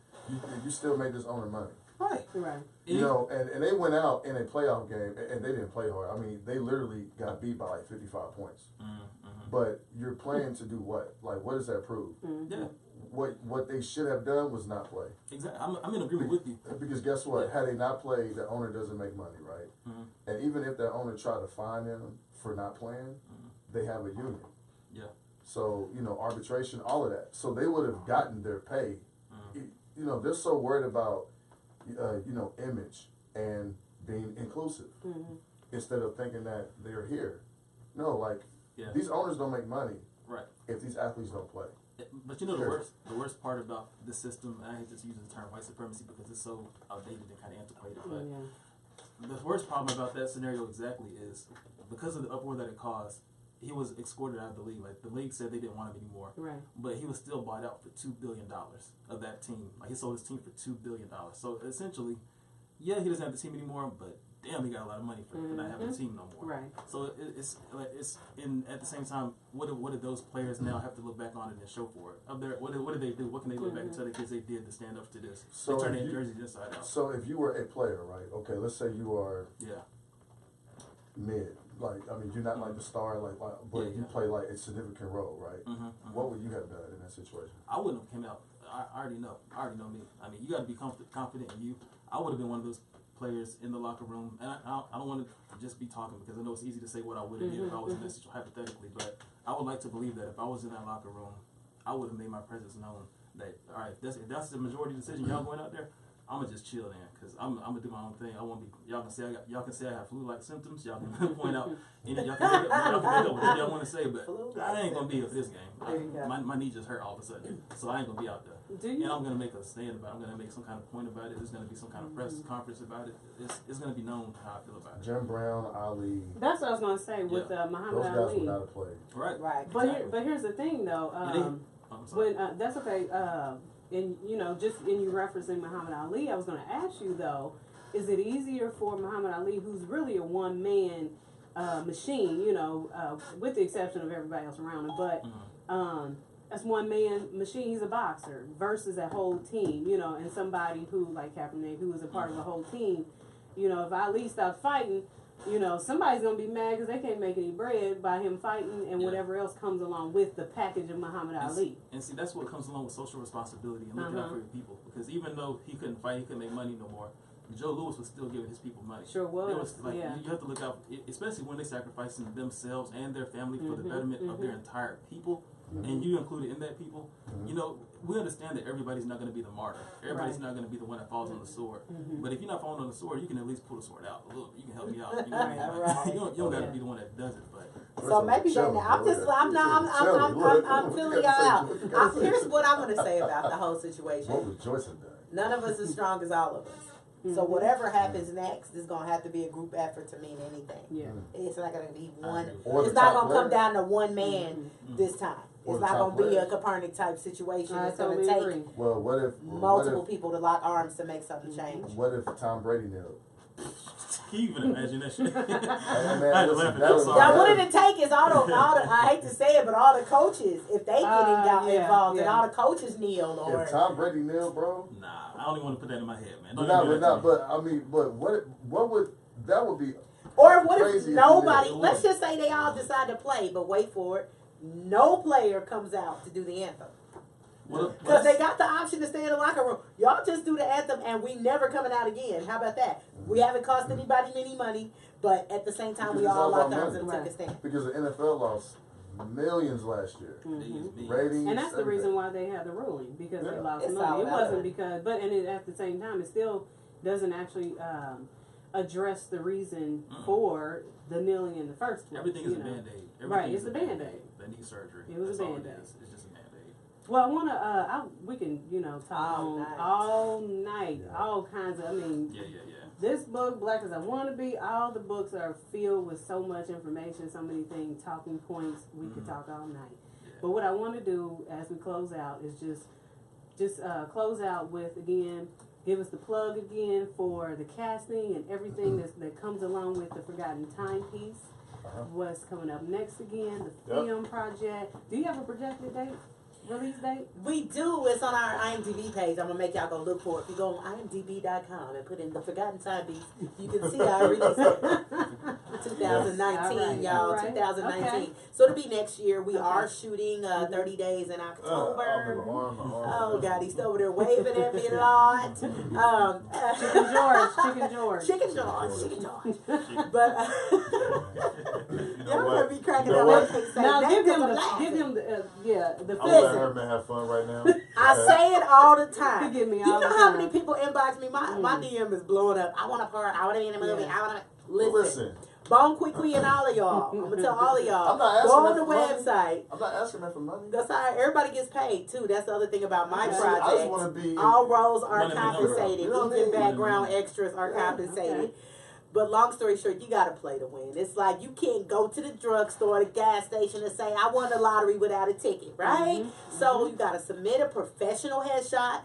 you still made this owner money. Right. Right. You know, and they went out in a playoff game, and they didn't play hard. I mean, they literally got beat by like 55 points. But you're playing to do what? Like, what does that prove? Yeah. What they should have done was not play. Exactly. I'm in agreement with you. Because guess what? Had they not played, the owner doesn't make money, right? And even if that owner tried to fine them for not playing, they have a union. Yeah. So, you know, arbitration, all of that. So they would have gotten their pay. You know, they're so worried about, you know, image and being inclusive instead of thinking that they're here. No, like, these owners don't make money if these athletes don't play. But you know the worst part about this system, and I hate just using the term white supremacy because it's so outdated and kind of antiquated, but the worst problem about that scenario exactly is because of the uproar that it caused, he was escorted out of the league. Like, the league said they didn't want him anymore. Right. But he was still bought out for $2 billion of that team. Like, he sold his team for $2 billion. So essentially, he doesn't have the team anymore, but damn, he got a lot of money for not having the team no more. Right. So it's at the same time, what do those players now have to look back on it and show for it? What do they do? What can they look back and tell the kids they did to stand up to this? So they turn their jerseys inside out. So if you were a player, right? Okay, let's say you are mid. Like, I mean, you're not like the star, but you play like a significant role, right? What would you have done in that situation? I wouldn't have came out. I already know. I already know me. I mean, you got to be confident in you. I would have been one of those players in the locker room, and I don't want to just be talking because I know it's easy to say what I would have did if I was in that situation hypothetically, but I would like to believe that if I was in that locker room, I would have made my presence known. That all right, if that's the majority decision, y'all going out there, I'm gonna just chill then, cause I'm gonna do my own thing. I won't be. Y'all can say I have flu-like symptoms. Y'all can point out. Y'all can make up whatever y'all want to say, but I ain't gonna be at this game. My knee just hurt all of a sudden, so I ain't gonna be out there. And I'm gonna make a stand about it. I'm gonna make some kind of point about it. There's gonna be some kind of press conference about it. It's gonna be known how I feel about it. Jim Brown, Ali. That's what I was gonna say with Muhammad Ali. Those guys would not have played. Right. But here's the thing though. When that's okay. And just in you referencing Muhammad Ali, I was going to ask you though, is it easier for Muhammad Ali, who's really a one-man machine, with the exception of everybody else around him, but as one-man machine, he's a boxer, versus a whole team, and somebody who, like Kaepernick, who is a part of the whole team, if Ali stops fighting, somebody's going to be mad because they can't make any bread by him fighting and whatever else comes along with the package of Muhammad Ali. And see, that's what comes along with social responsibility and looking out for your people. Because even though he couldn't fight, he couldn't make money no more, Joe Louis was still giving his people money. Sure was. You have to look out, especially when they're sacrificing themselves and their family for the betterment of their entire people. And you included in that people, we understand that everybody's not going to be the martyr. Everybody's not going to be the one that falls on the sword. But if you're not falling on the sword, you can at least pull the sword out a little bit. You can help me out. You know what I mean? You don't got to be the one that does it. But so maybe I'm feeling y'all out. Here's what I'm going to say about the whole situation. What would Joyce have done? None of us is strong as all of us. So whatever happens next is going to have to be a group effort to mean anything. Yeah. It's not going to be one. It's not going to come down to one man this time. It's not going to be a Copernic type situation. It's going to take what if multiple people to lock arms to make something change. What if Tom Brady knew? Can you even imagine that shit? Man, I had to laugh at that that was- song. Now, what did it take is all the, I hate to say it, but all the coaches, if they got Yeah, involved and yeah. all the coaches kneel or. If Tom Brady kneel, bro. Nah, I don't even want to put that in my head, man. Don't But even do that to me. I mean, but what would that would be? Or what if Crazy if nobody, you did. let's just say they all decide to play, but wait for it, no player comes out to do the anthem. Because they got the option to stay in the locker room. Y'all just do the anthem and we never coming out again. How about that? We haven't cost anybody any money, but at the same time, we Because all it's all locked about arms and money. took a stand. Because the NFL lost millions last year. Ratings. And that's the everything. reason why they had the ruling, because they Yeah. lost It's money. all It about wasn't money. because, at the same time, it still doesn't actually address the reason for the kneeling in the first place. Everything is a Band-Aid. Right, it's a Band-Aid. That needs surgery. It was That's a all Band-Aid. it is. It's just a Band-Aid. Well, I want to, we can, talk All on night. all night, Yeah. all kinds of, Yeah. this book, Black as I Want to Be, all the books are filled with so much information, so many things, talking points. We could talk all night. Yeah. But what I want to do as we close out is just close out with, again, give us the plug again for the casting and everything that comes along with the Forgotten Timepiece. What's coming up next again, the film project. Do you have a projected date? Release date? We do. It's on our IMDb page. I'm going to make y'all go look for it. If you go on imdb.com and put in the Forgotten Timepiece, you can see our release date. 2019, All right, y'all. all right. 2019. Okay. So it'll be next year. We Okay. are shooting 30 days in October. Oh, Oh, God, he's still over there waving at me a lot. Chicken George. Chicken George. But y'all gonna be cracking You know up. what? Now That give him I'm the laughing. the I'm letting listen. her man have fun right now. I say it all the time. You give me You all know the how time. many people inbox me? My DM is blowing up. I want a part. I want to be in a movie. Yeah. I want to Listen, Bone Quickly and all of y'all. I'm gonna tell all of y'all. I'm not asking Go on her the for money. website. I'm not asking her for money. That's how everybody gets paid too. That's the other thing about my Okay. project. I just want to be. All roles are Money in the number. compensated. You know what I Even mean? background extras are compensated. Okay. But long story short, you gotta play to win. It's like you can't go to the drugstore, the gas station, and say I won the lottery without a ticket, right? So you gotta submit a professional headshot.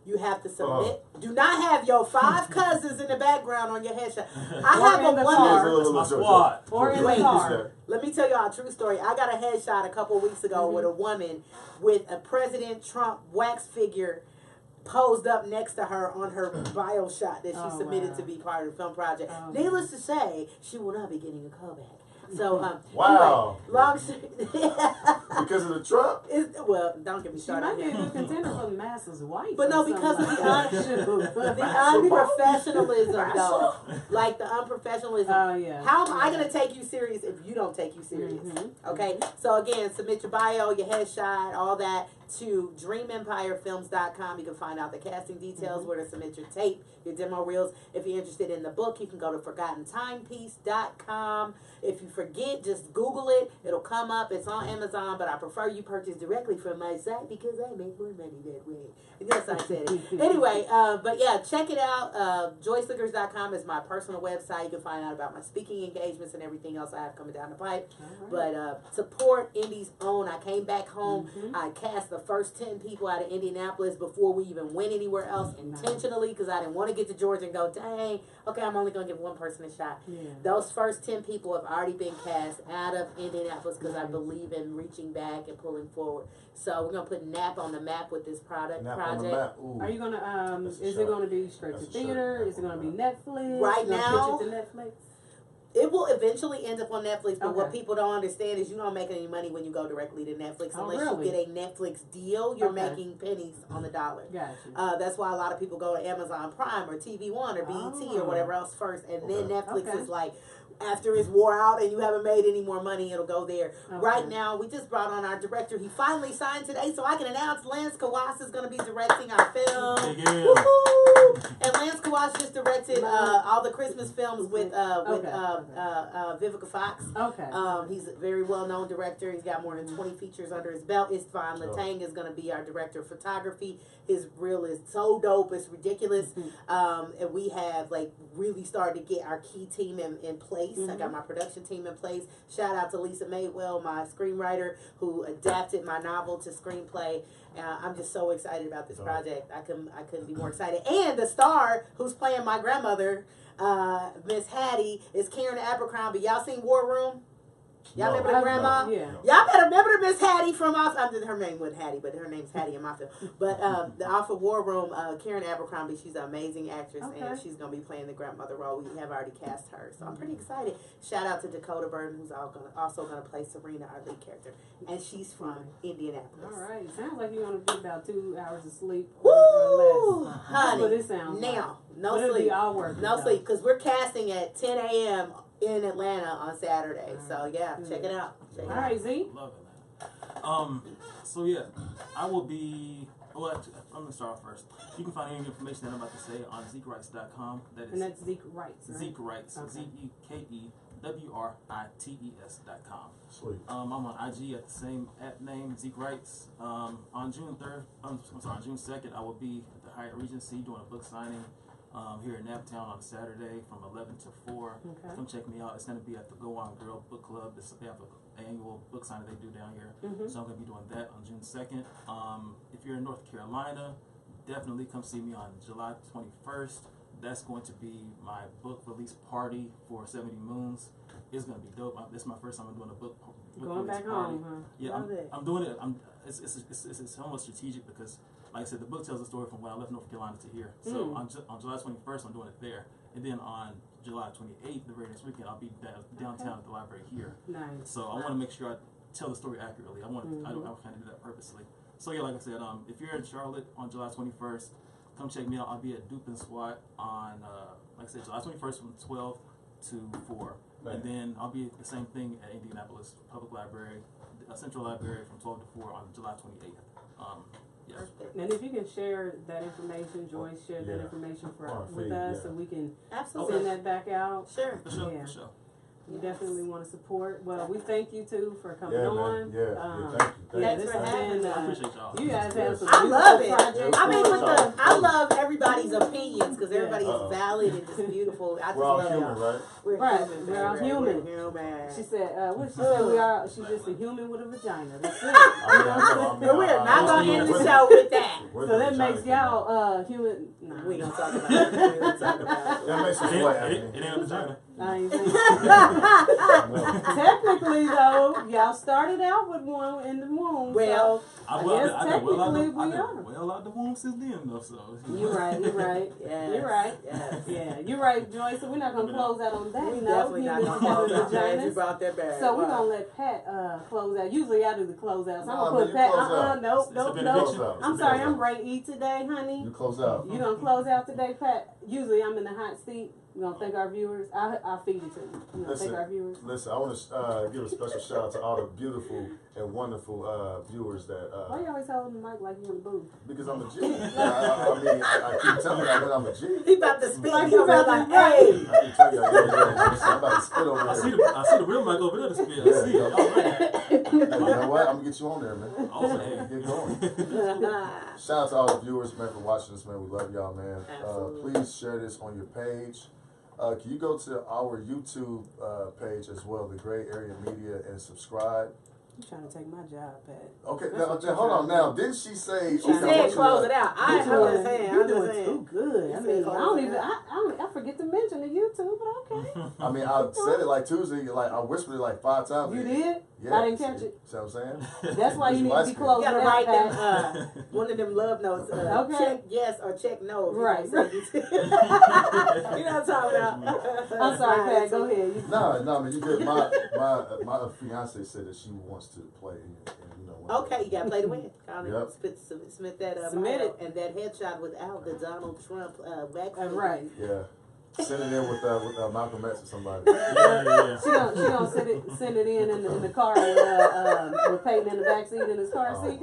You have to submit. Do not have your 5 cousins in the background on your headshot. I Or have in a the one. car. That's my squad. Or in the Wait. car. Let me tell y'all a true story. I got a headshot a couple of weeks ago with a woman with a President Trump wax figure posed up next to her on her bio shot that she submitted wow. to be part of the film project. Oh, Needless to say, she will not be getting a callback. So, Wow. anyway, long Because of the truck. well, don't get me She started. might be a again. good contender for the master's wife. But no, or because of something the like that. the unprofessionalism, though. Like the unprofessionalism. Oh, yeah. How am I Yeah. going to take you serious if you don't take you serious? Mhm. Okay? So, again, submit your bio, your headshot, all that to dreamempirefilms.com. You can find out the casting details, where to submit your tape, your demo reels. If you're interested in the book, you can go to ForgottenTimepiece.com. If you forget, just Google it. It'll come up. It's on Amazon, but I prefer you purchase directly from my site because I make more money that way. Yes, I said it. Anyway, but yeah, check it out. JoyceLicorich.com is my personal website. You can find out about my speaking engagements and everything else I have coming down the pipe. All right. But support Indy's own. I came back home. I cast the first 10 people out of Indianapolis before we even went anywhere else intentionally because I didn't want to get to Georgia and go, dang, okay, I'm only going to give one person a shot. Yeah. Those first 10 people have already been cast out of Indianapolis because I believe in reaching back and pulling forward. So we're going to put NAP on the map with this project. On the map. Ooh. Are you gonna That's a is shirt. it gonna be straight That's to a shirt. theater? Is it gonna be Netflix? Right You gonna now- pitch it to Netflix? It will eventually end up on Netflix, but what Okay. people don't understand is you don't make any money when you go directly to Netflix Oh, unless really? you get a Netflix deal. You're Okay. making pennies on the dollar. Gotcha. That's why a lot of people go to Amazon Prime or TV One or BET or Oh. whatever else first, and then Okay. Netflix Okay. is like, after it's wore out and you haven't made any more money, it'll go there. Okay. Right now, we just brought on our director. He finally signed today, so I can announce Lance Kawas is going to be directing our film. Yeah. Woohoo! And Lance Kawas just directed all the Christmas films with Vivica Fox. Okay. He's a very well-known director. He's got more than 20 features under his belt. Istvan Latang is going to be our director of photography. His reel is so dope. It's ridiculous. And we have, like, really started to get our key team in place. place. I got my production team in place. Shout out to Lisa Madewell, my screenwriter, who adapted my novel to screenplay. I'm just so excited about this project. I couldn't be more excited. And the star who's playing my grandmother, Miss Hattie, is Karen Abercrombie. Y'all seen War Room? Y'all remember the grandma? Yeah. Y'all better remember Miss Hattie from her name wasn't Hattie, but her name's Hattie in my film. But the off of War Room, Karen Abercrombie, she's an amazing actress, and she's going to be playing the grandmother role. We have already cast her, so I'm pretty excited. Shout out to Dakota Burton, who's also going to play Serena, our lead character, and she's from Indianapolis. All right. Sounds like you're going to get about 2 hours of sleep Woo, or less. honey! That's what it sounds Now, like. no But sleep, all work. no sleep, because we're casting at 10 a.m. in Atlanta on Saturday. So yeah, check it out. All right, Zeke. Loving that. So yeah, I will be. Well, actually, I'm gonna start off first. You can find any information that I'm about to say on ZekeWrites.com. That is, And that's Zeke Writes, right? Zeke Writes. Okay. ZekeWrites.com. Sweet. I'm on IG at the same name, Zeke Writes. On June 3rd, on June 2nd, I will be at the Hyatt Regency doing a book signing here in Naptown on Saturday from 11 to 4. Okay. Come check me out. It's going to be at the Go On Girl Book Club. They have an annual book signing they do down here. So I'm going to be doing that on June 2nd. If you're in North Carolina, definitely come see me on July 21st. That's going to be my book release party for 70 Moons. It's going to be dope. This is my first time I'm doing a book Going release back party. home, huh? Yeah, Love it. I'm doing it. It's somewhat strategic because, like I said, the book tells the story from when I left North Carolina to here. So on July 21st, I'm doing it there. And then on July 28th, the very next weekend, I'll be downtown at the library here. Nice. So I want to make sure I tell the story accurately. I kind of do that purposely. So yeah, like I said, if you're in Charlotte on July 21st, come check me out. I'll be at Dupe and Swat on, like I said, July 21st from 12 to 4. Right. And then I'll be the same thing at Indianapolis Public Library, Central Library from 12 to 4 on July 28th. Yes. And if you can share that information, Joyce, share that information with us, so we can send that back out. Sure. For sure, Yeah. for sure. We definitely want to support. Well, we thank you too for coming Yeah, on. man. Yeah, thank you. Yeah, Thanks this for has having been. me. I appreciate y'all. You guys have some I beautiful love it. projects. I mean, Cool. I love everybody's opinions because everybody is Uh-oh. valid and just beautiful. I just We're all love human, y'all. right? We're Right. human. We're all baby. human. We're human. She said, what she said, we are, she's just a human with a vagina. That's it. But we're not going to end the show with that. So that makes y'all human. Nah. We don't talk about it. We don't talk about it. That makes us It what, ain't a vagina. I ain't saying- Technically, though, y'all started out with one in the womb. Well, so I've technically well out we the womb since then, though. So You're right. Yes. You're right. Yes. Yeah, you're right, Joyce. So we're not gonna close out on that We note. definitely not Humans going to having close out. You vaginas. brought that back. So we're Wow. gonna let Pat close out. Usually I do the close out. So I'm Nah, gonna man, put you Pat. close out. Nope, It's a nope, benediction. nope. It's a I'm sorry, benediction. I'm Ray E today, honey. You close out. You gonna close out today, Pat? Usually I'm in the hot seat. We gonna thank our viewers. I'll feed you to you. You gonna thank our viewers. Listen, I want to give a special shout out to all the beautiful and wonderful viewers that. Why you always holding the mic like you in the booth? Because I'm a G. I keep telling y'all that I'm a G. He about to spit. Like He you over there about like, to- hey. I keep telling y'all, I'm about to spit over I see there. the real mic over there to spit. I see it. All right. You know what? I'm gonna get you on there, man. Oh, hey. Get going. Shout out to all the viewers, man, for watching this, man. We love y'all, man. Absolutely. Please share this on your page. Can you go to our YouTube page as well, The Gray Area Media, and subscribe? You trying to take my job, Pat? Okay, That's now, what you're hold on. trying to Now, didn't she say? She said close it out. I'm just saying. You're I'm just doing saying. too good. I You mean, said I don't even. I forget to mention the YouTube, but okay. I mean, I said it like Tuesday. Like I whispered it like 5 times. You did? Yeah, I didn't catch see? it. See what I'm saying? That's why you need to be You closing gotta out, write them, Pat. one of them love notes. Okay. Check yes or check no. if you Right. gonna say it. You know what I'm talking about. I'm sorry, Pat. Go ahead. You- No, I mean you good. My fiance said that she wants to play, and you know. one Okay, you gotta play to win. Yep. Submit that Submit bio it. and that headshot without the Donald Trump vaccine. Right. Yeah. Send it in with Malcolm X or somebody. Yeah. She gonna send it in the car with Peyton in the back seat in his car seat.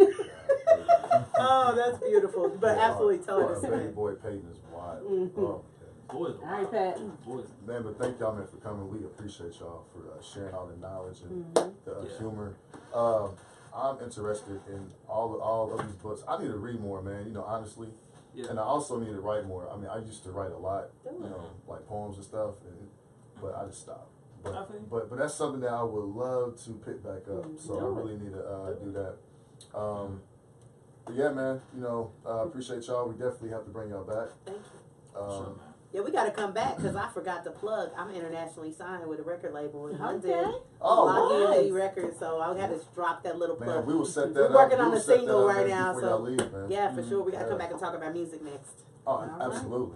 Oh, that's beautiful. But absolutely tell her to Baby submit. boy Peyton is wild. Mhm. Oh, Boys, All right, Pat. Boys. man, but thank y'all, man, for coming. We appreciate y'all for sharing all the knowledge and the Yeah. humor. I'm interested in all of these books. I need to read more, man. You know, honestly. Yeah. And I also need to write more. I mean, I used to write a lot, you know, like poems and stuff, but I just stopped. But that's something that I would love to pick back up. So I really need to do that. But yeah, man, appreciate y'all. We definitely have to bring y'all back. Thank you. Yeah, we got to come back because I forgot to plug. I'm internationally signed with a record label in London. Oh, nice. Records, so I'll have to drop that little plug. Man, we will set that up. We're working on a single right now, so leave, man. yeah, for sure. We got to come back and talk about music next. Oh, absolutely.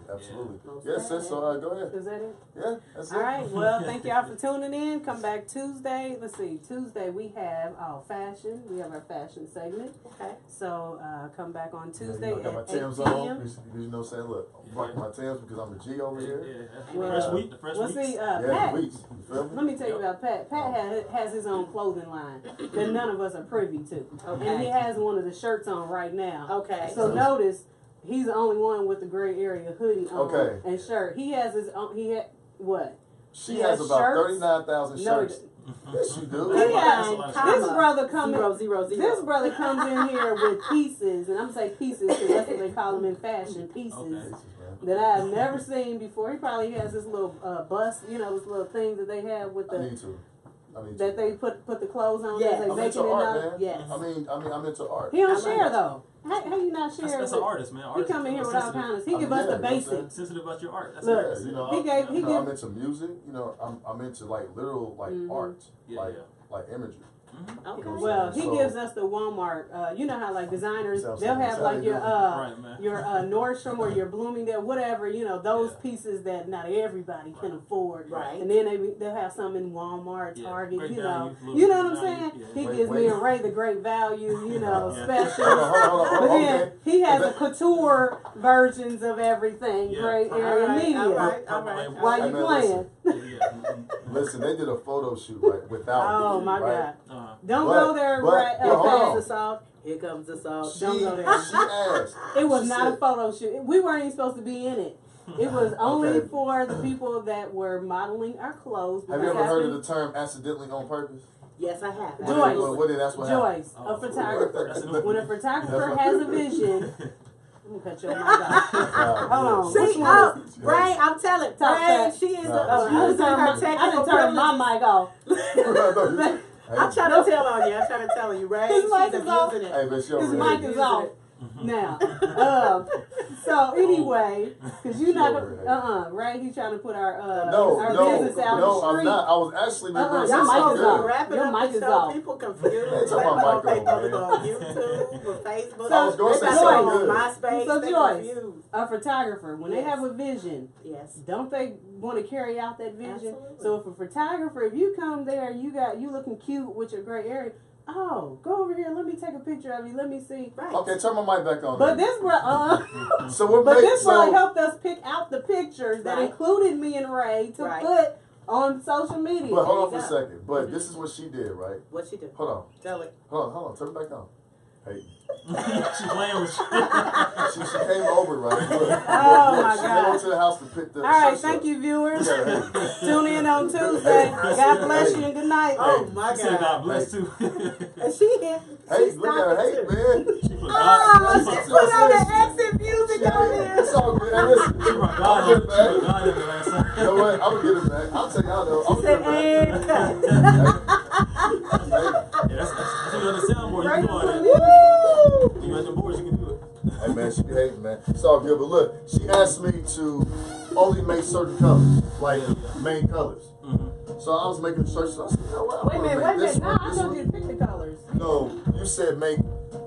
Yes, sis, so go ahead. Is that it? Yeah, that's it. All right, well, thank y'all for tuning in. Come back Tuesday. Let's see, Tuesday we have fashion. We have our fashion segment. Okay. So come back on Tuesday I got my at 8 Tim's p.m. on. You know what I'm saying? Look, I'm rocking my Tim's because I'm the G over here. Yeah. The fresh week. See, the Pat, weeks. You feel me? let me tell you about Pat. Pat has his own clothing line that none of us are privy to. Okay. And he has one of the shirts on right now. Okay. So notice, he's the only one with the gray area hoodie on and shirt. He has his own. What? She has about 39,000 shirts. Yes, you do. This brother comes zero. This brother comes in here with pieces, and I'm saying pieces because that's what they call them in fashion, pieces that I have never seen before. He probably has this little bust, those little things that they have with the. I need to. That they put the clothes on. Yeah, I'm into art, man. Yes. I mean, I'm into art. He don't share though. How you not share? That's an artist, man. He come in here with all kinds. He give us the basics. Sensitive about your art. That's Look, I'm into music. I'm into literal art, like imagery. Okay. Well, he gives us the Walmart. You know how designers they'll have your Nordstrom or your Bloomingdale, whatever. Those pieces that not everybody can afford. Right. And then they'll have some in Walmart, Target. Great You know value, what I'm saying? Yeah. He gives me and Ray the great value. Special. Hold on, But then he has the couture versions of everything. Great area media. All right. While you playing? Listen, they did a photo shoot without. Oh my God. Don't But- go there, but- right? but hold on. The salt. Here comes the salt. She Don't go there. asked. It was She not a said- photo shoot. We weren't even supposed to be in it. It was only for the people that were modeling our clothes. Have you ever heard of the term accidentally on purpose? Yes, I have. Joyce. That's what happened. Joyce, a photographer. When a photographer That's has a vision, I'm gonna cut your mic off. Hold on. See, Which one is- Ray, I'm telling. Talk Ray, back. she is I using her technical didn't turn my mic off. I'm trying to tell on you. I'm trying to tell you, Ray. His She's mic is off. abusing it. Hey, but she His over mic here. is off now. So anyway, because you not right? He's trying to put our business out No, the I'm street. not. I was actually Your saying mic something is good. off. Wrap it Your up mic and is show off. people confused. Hey, talk about They Michael, post man. on YouTube or Facebook. I was going to say They something on good. MySpace. So They Joyce, confused. a photographer, when they have a vision, Yes. don't they want to carry out that vision? Absolutely. So if a photographer, if you come there, you looking cute with your gray area. Oh, go over here. Let me take a picture of you. Let me see. Right. Okay, turn my mic back on. But then. this brother, So we're but this brother so helped us pick out the pictures that included me and Ray to put on social media. But hold on for a second. But this is what she did, right? What she do? Hold on. Tell it. Hold on. Turn it back on. Hey. She's playing with you. She came over, right? Look, Oh, my she God. went to the house to pick the All right, shirts thank up. you, viewers. Yeah, hey. Tune in on Tuesday. God bless you and good night. Oh my She said God. God bless too. And she hit. Hey, She look at her. stopped Hey, it too. man. She put Oh, God. she put on the exit music on there. It's all good. Hey, listen. She brought I'm God gonna in. get She it put back. God in the last time. You know what? I'm gonna get it back. I'll tell y'all though. I'm She gonna said, get it and cut. back. Yeah, that's what you on the soundboard. You can do all that. Woo! You got the boards, you can do it. Hey man, she be hating, man. It's all good. But look, she asked me to only make certain colors, like main colors. So I was making shirts. So I said, you know what? Wait a minute. No, I told you to pick the colors. No, you said make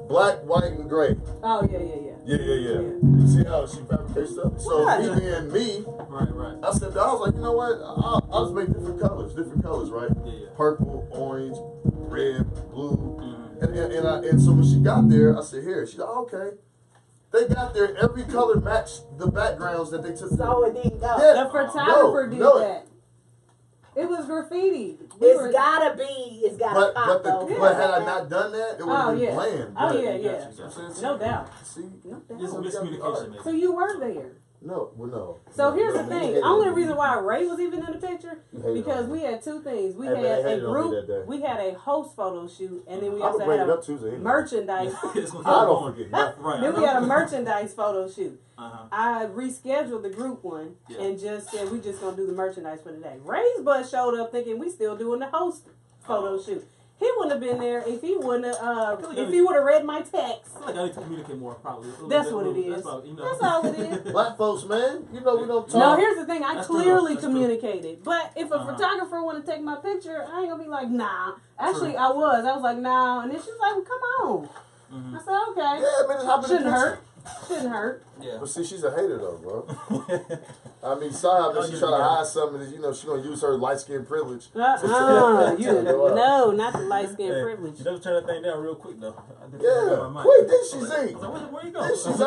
black, white, and gray. Oh, yeah. Yeah. You see how she fabricates stuff? So What? me being me, Right. I said, I was like, you know what? I'll just make different colors, right? Yeah. Purple, orange, red, blue. And so when she got there, I said, here. She's like, okay. They got there. Every color matched the backgrounds that they took. So it didn't go. Yeah. The photographer did no. that. It was graffiti. It's gotta pop though. But had I not done that, it would have been bland. Oh, But- yeah. You know what I'm saying? No doubt. See? No Just doubt. miscommunication, maybe. So you were there. No. So here's the thing. Only reason why Ray was even in the picture because we had two things. We had a group. We had a host photo shoot, and then we also had a merchandise. I don't forget nothing. Right. Then we had a merchandise photo shoot. I rescheduled the group one and just said we just gonna do the merchandise for today. Ray's butt showed up thinking we still doing the host photo shoot. He wouldn't have been there if he wouldn't have. If he would have read my text. I feel like I need to communicate more. Probably. That's what it is. That's all it is. Black folks, man, we don't talk. No, here's the thing. I clearly communicated. But if a photographer want to take my picture, I ain't gonna be like, nah. Actually, I was like, nah. And then she was like, well, come on. I said, okay. Yeah, man, it's shouldn't hurt. Shouldn't hurt. Yeah. But see, she's a hater though, bro. I mean, somehow she's trying to hide something. She's gonna use her light skin privilege. No, not the light skin privilege. She does turn that thing down real quick though. Yeah, quick. Then she's in. Where you go? Then she's